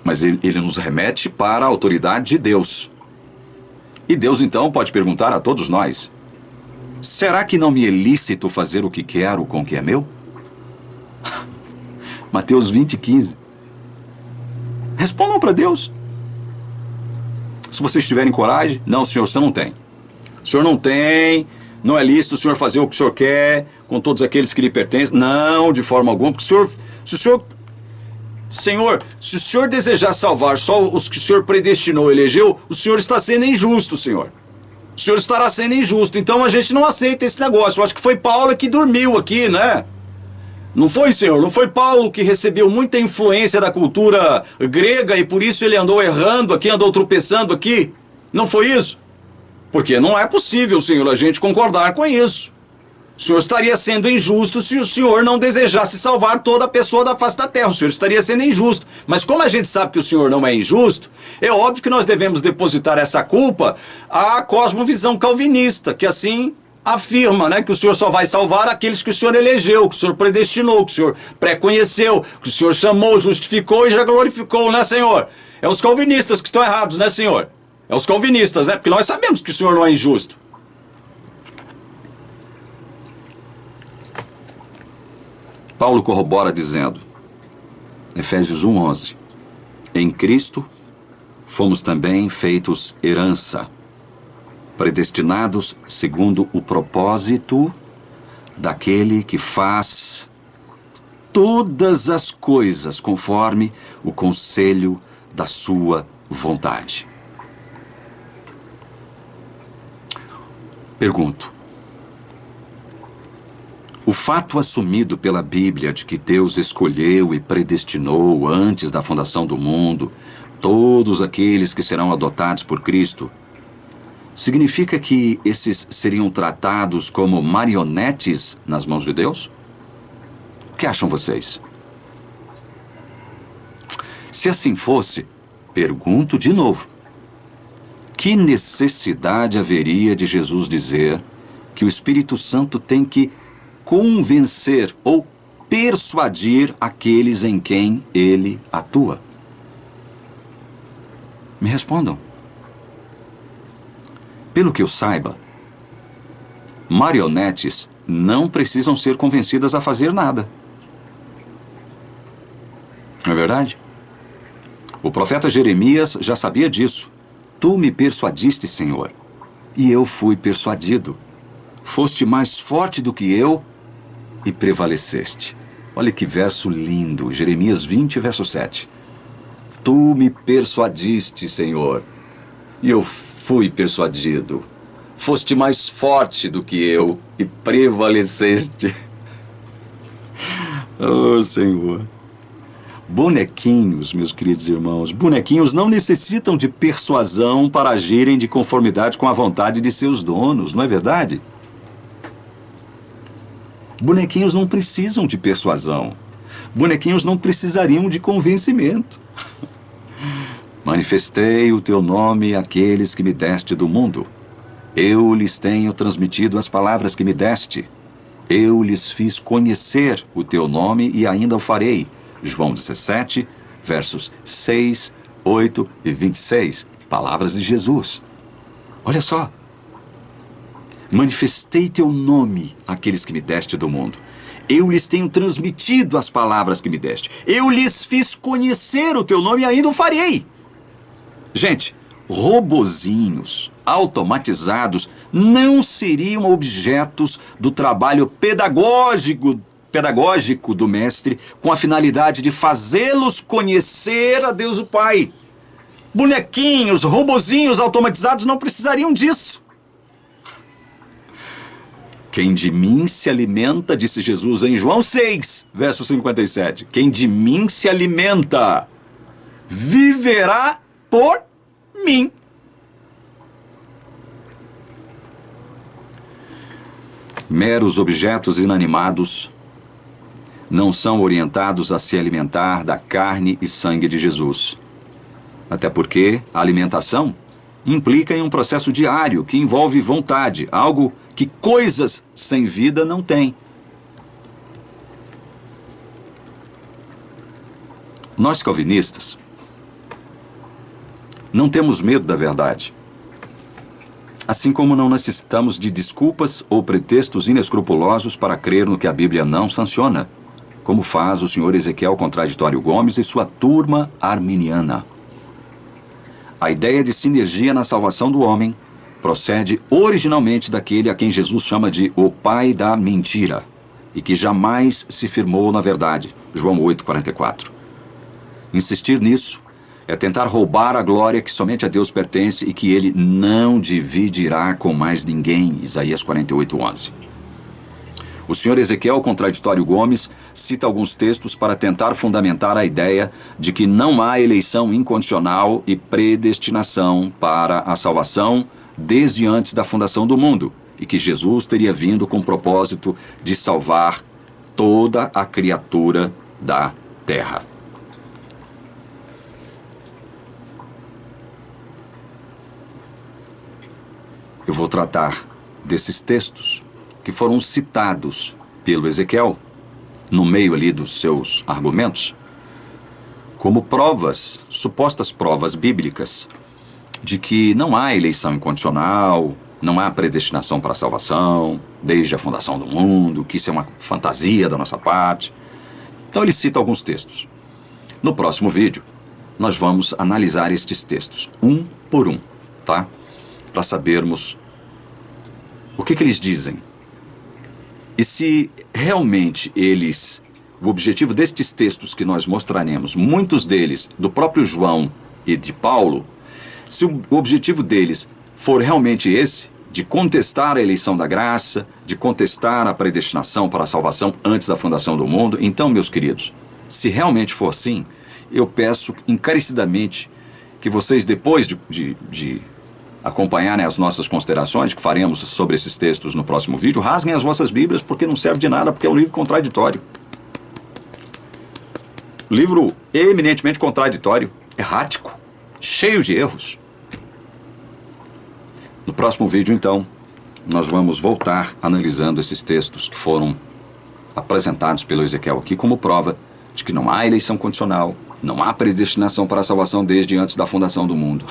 Mas ele nos remete para a autoridade de Deus. E Deus, então, pode perguntar a todos nós: será que não me é lícito fazer o que quero com o que é meu? Mateus 20:15. Respondam para Deus. Se vocês tiverem coragem, não, senhor, você não tem. O senhor não tem, não é lícito o senhor fazer o que o senhor quer com todos aqueles que lhe pertencem. Não, de forma alguma, porque Senhor, se o senhor desejar salvar só os que o senhor predestinou, elegeu, o senhor está sendo injusto, senhor. O senhor estará sendo injusto, então a gente não aceita esse negócio. Eu acho que foi Paulo que dormiu aqui, né? Não foi, senhor? Não foi Paulo que recebeu muita influência da cultura grega e por isso ele andou errando aqui, andou tropeçando aqui? Não foi isso? Porque não é possível, senhor, a gente concordar com isso. O senhor estaria sendo injusto se o senhor não desejasse salvar toda a pessoa da face da terra. O senhor estaria sendo injusto. Mas como a gente sabe que o senhor não é injusto, é óbvio que nós devemos depositar essa culpa à cosmovisão calvinista, que assim afirma, né, que o senhor só vai salvar aqueles que o senhor elegeu, que o senhor predestinou, que o senhor pré-conheceu, que o senhor chamou, justificou e já glorificou, né, senhor? É os calvinistas que estão errados, né, senhor? É os calvinistas, né? Porque nós sabemos que o senhor não é injusto. Paulo corrobora dizendo, Efésios 1:11, em Cristo fomos também feitos herança, predestinados segundo o propósito daquele que faz todas as coisas conforme o conselho da sua vontade. Pergunto, o fato assumido pela Bíblia de que Deus escolheu e predestinou antes da fundação do mundo todos aqueles que serão adotados por Cristo, significa que esses seriam tratados como marionetes nas mãos de Deus? O que acham vocês? Se assim fosse, pergunto de novo, que necessidade haveria de Jesus dizer que o Espírito Santo tem que convencer ou persuadir aqueles em quem ele atua? Me respondam. Pelo que eu saiba, marionetes não precisam ser convencidas a fazer nada. Não é verdade? O profeta Jeremias já sabia disso. Tu me persuadiste, Senhor, e eu fui persuadido. Foste mais forte do que eu e prevaleceste. Olha que verso lindo, Jeremias 20, verso 7. Tu me persuadiste, Senhor, e eu fui persuadido. Foste mais forte do que eu e prevaleceste. Oh, Senhor. Bonequinhos, meus queridos irmãos, bonequinhos não necessitam de persuasão para agirem de conformidade com a vontade de seus donos, não é verdade? Bonequinhos não precisam de persuasão. Bonequinhos não precisariam de convencimento. Manifestei o teu nome àqueles que me deste do mundo. Eu lhes tenho transmitido as palavras que me deste. Eu lhes fiz conhecer o teu nome e ainda o farei. João 17, versos 6, 8 e 26. Palavras de Jesus. Olha só. Manifestei teu nome àqueles que me deste do mundo. Eu lhes tenho transmitido as palavras que me deste. Eu lhes fiz conhecer o teu nome e ainda o farei. Gente, robozinhos automatizados não seriam objetos do trabalho pedagógico do mestre com a finalidade de fazê-los conhecer a Deus o Pai. Bonequinhos, robozinhos automatizados não precisariam disso. Quem de mim se alimenta, disse Jesus em João 6, verso 57. Quem de mim se alimenta, viverá por mim. Meros objetos inanimados não são orientados a se alimentar da carne e sangue de Jesus. Até porque a alimentação implica em um processo diário que envolve vontade, algo que coisas sem vida não têm. Nós calvinistas não temos medo da verdade, assim como não necessitamos de desculpas ou pretextos inescrupulosos para crer no que a Bíblia não sanciona, como faz o senhor Ezequiel Contraditório Gomes e sua turma arminiana. A ideia de sinergia na salvação do homem procede originalmente daquele a quem Jesus chama de o pai da mentira e que jamais se firmou na verdade, João 8,44. Insistir nisso é tentar roubar a glória que somente a Deus pertence e que ele não dividirá com mais ninguém, Isaías 48,11. O senhor Ezequiel Contraditório Gomes cita alguns textos para tentar fundamentar a ideia de que não há eleição incondicional e predestinação para a salvação desde antes da fundação do mundo, e que Jesus teria vindo com o propósito de salvar toda a criatura da terra. Eu vou tratar desses textos que foram citados pelo Ezequiel, no meio ali dos seus argumentos, como provas, supostas provas bíblicas, de que não há eleição incondicional, não há predestinação para a salvação, desde a fundação do mundo, que isso é uma fantasia da nossa parte. Então ele cita alguns textos. No próximo vídeo, nós vamos analisar estes textos, um por um, tá? Para sabermos o que eles dizem. E se realmente o objetivo destes textos que nós mostraremos, muitos deles do próprio João e de Paulo, se o objetivo deles for realmente esse, de contestar a eleição da graça, de contestar a predestinação para a salvação antes da fundação do mundo, então, meus queridos, se realmente for assim, eu peço encarecidamente que vocês, depois de acompanharem as nossas considerações que faremos sobre esses textos no próximo vídeo, rasguem as vossas Bíblias, porque não serve de nada, porque é um livro contraditório. Livro eminentemente contraditório, errático, cheio de erros. No próximo vídeo, então, nós vamos voltar analisando esses textos que foram apresentados pelo Ezequiel aqui como prova de que não há eleição condicional, não há predestinação para a salvação desde antes da fundação do mundo.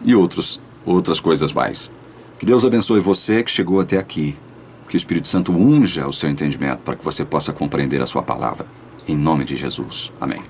E outras coisas mais. Que Deus abençoe você que chegou até aqui. Que o Espírito Santo unja o seu entendimento para que você possa compreender a sua palavra. Em nome de Jesus. Amém.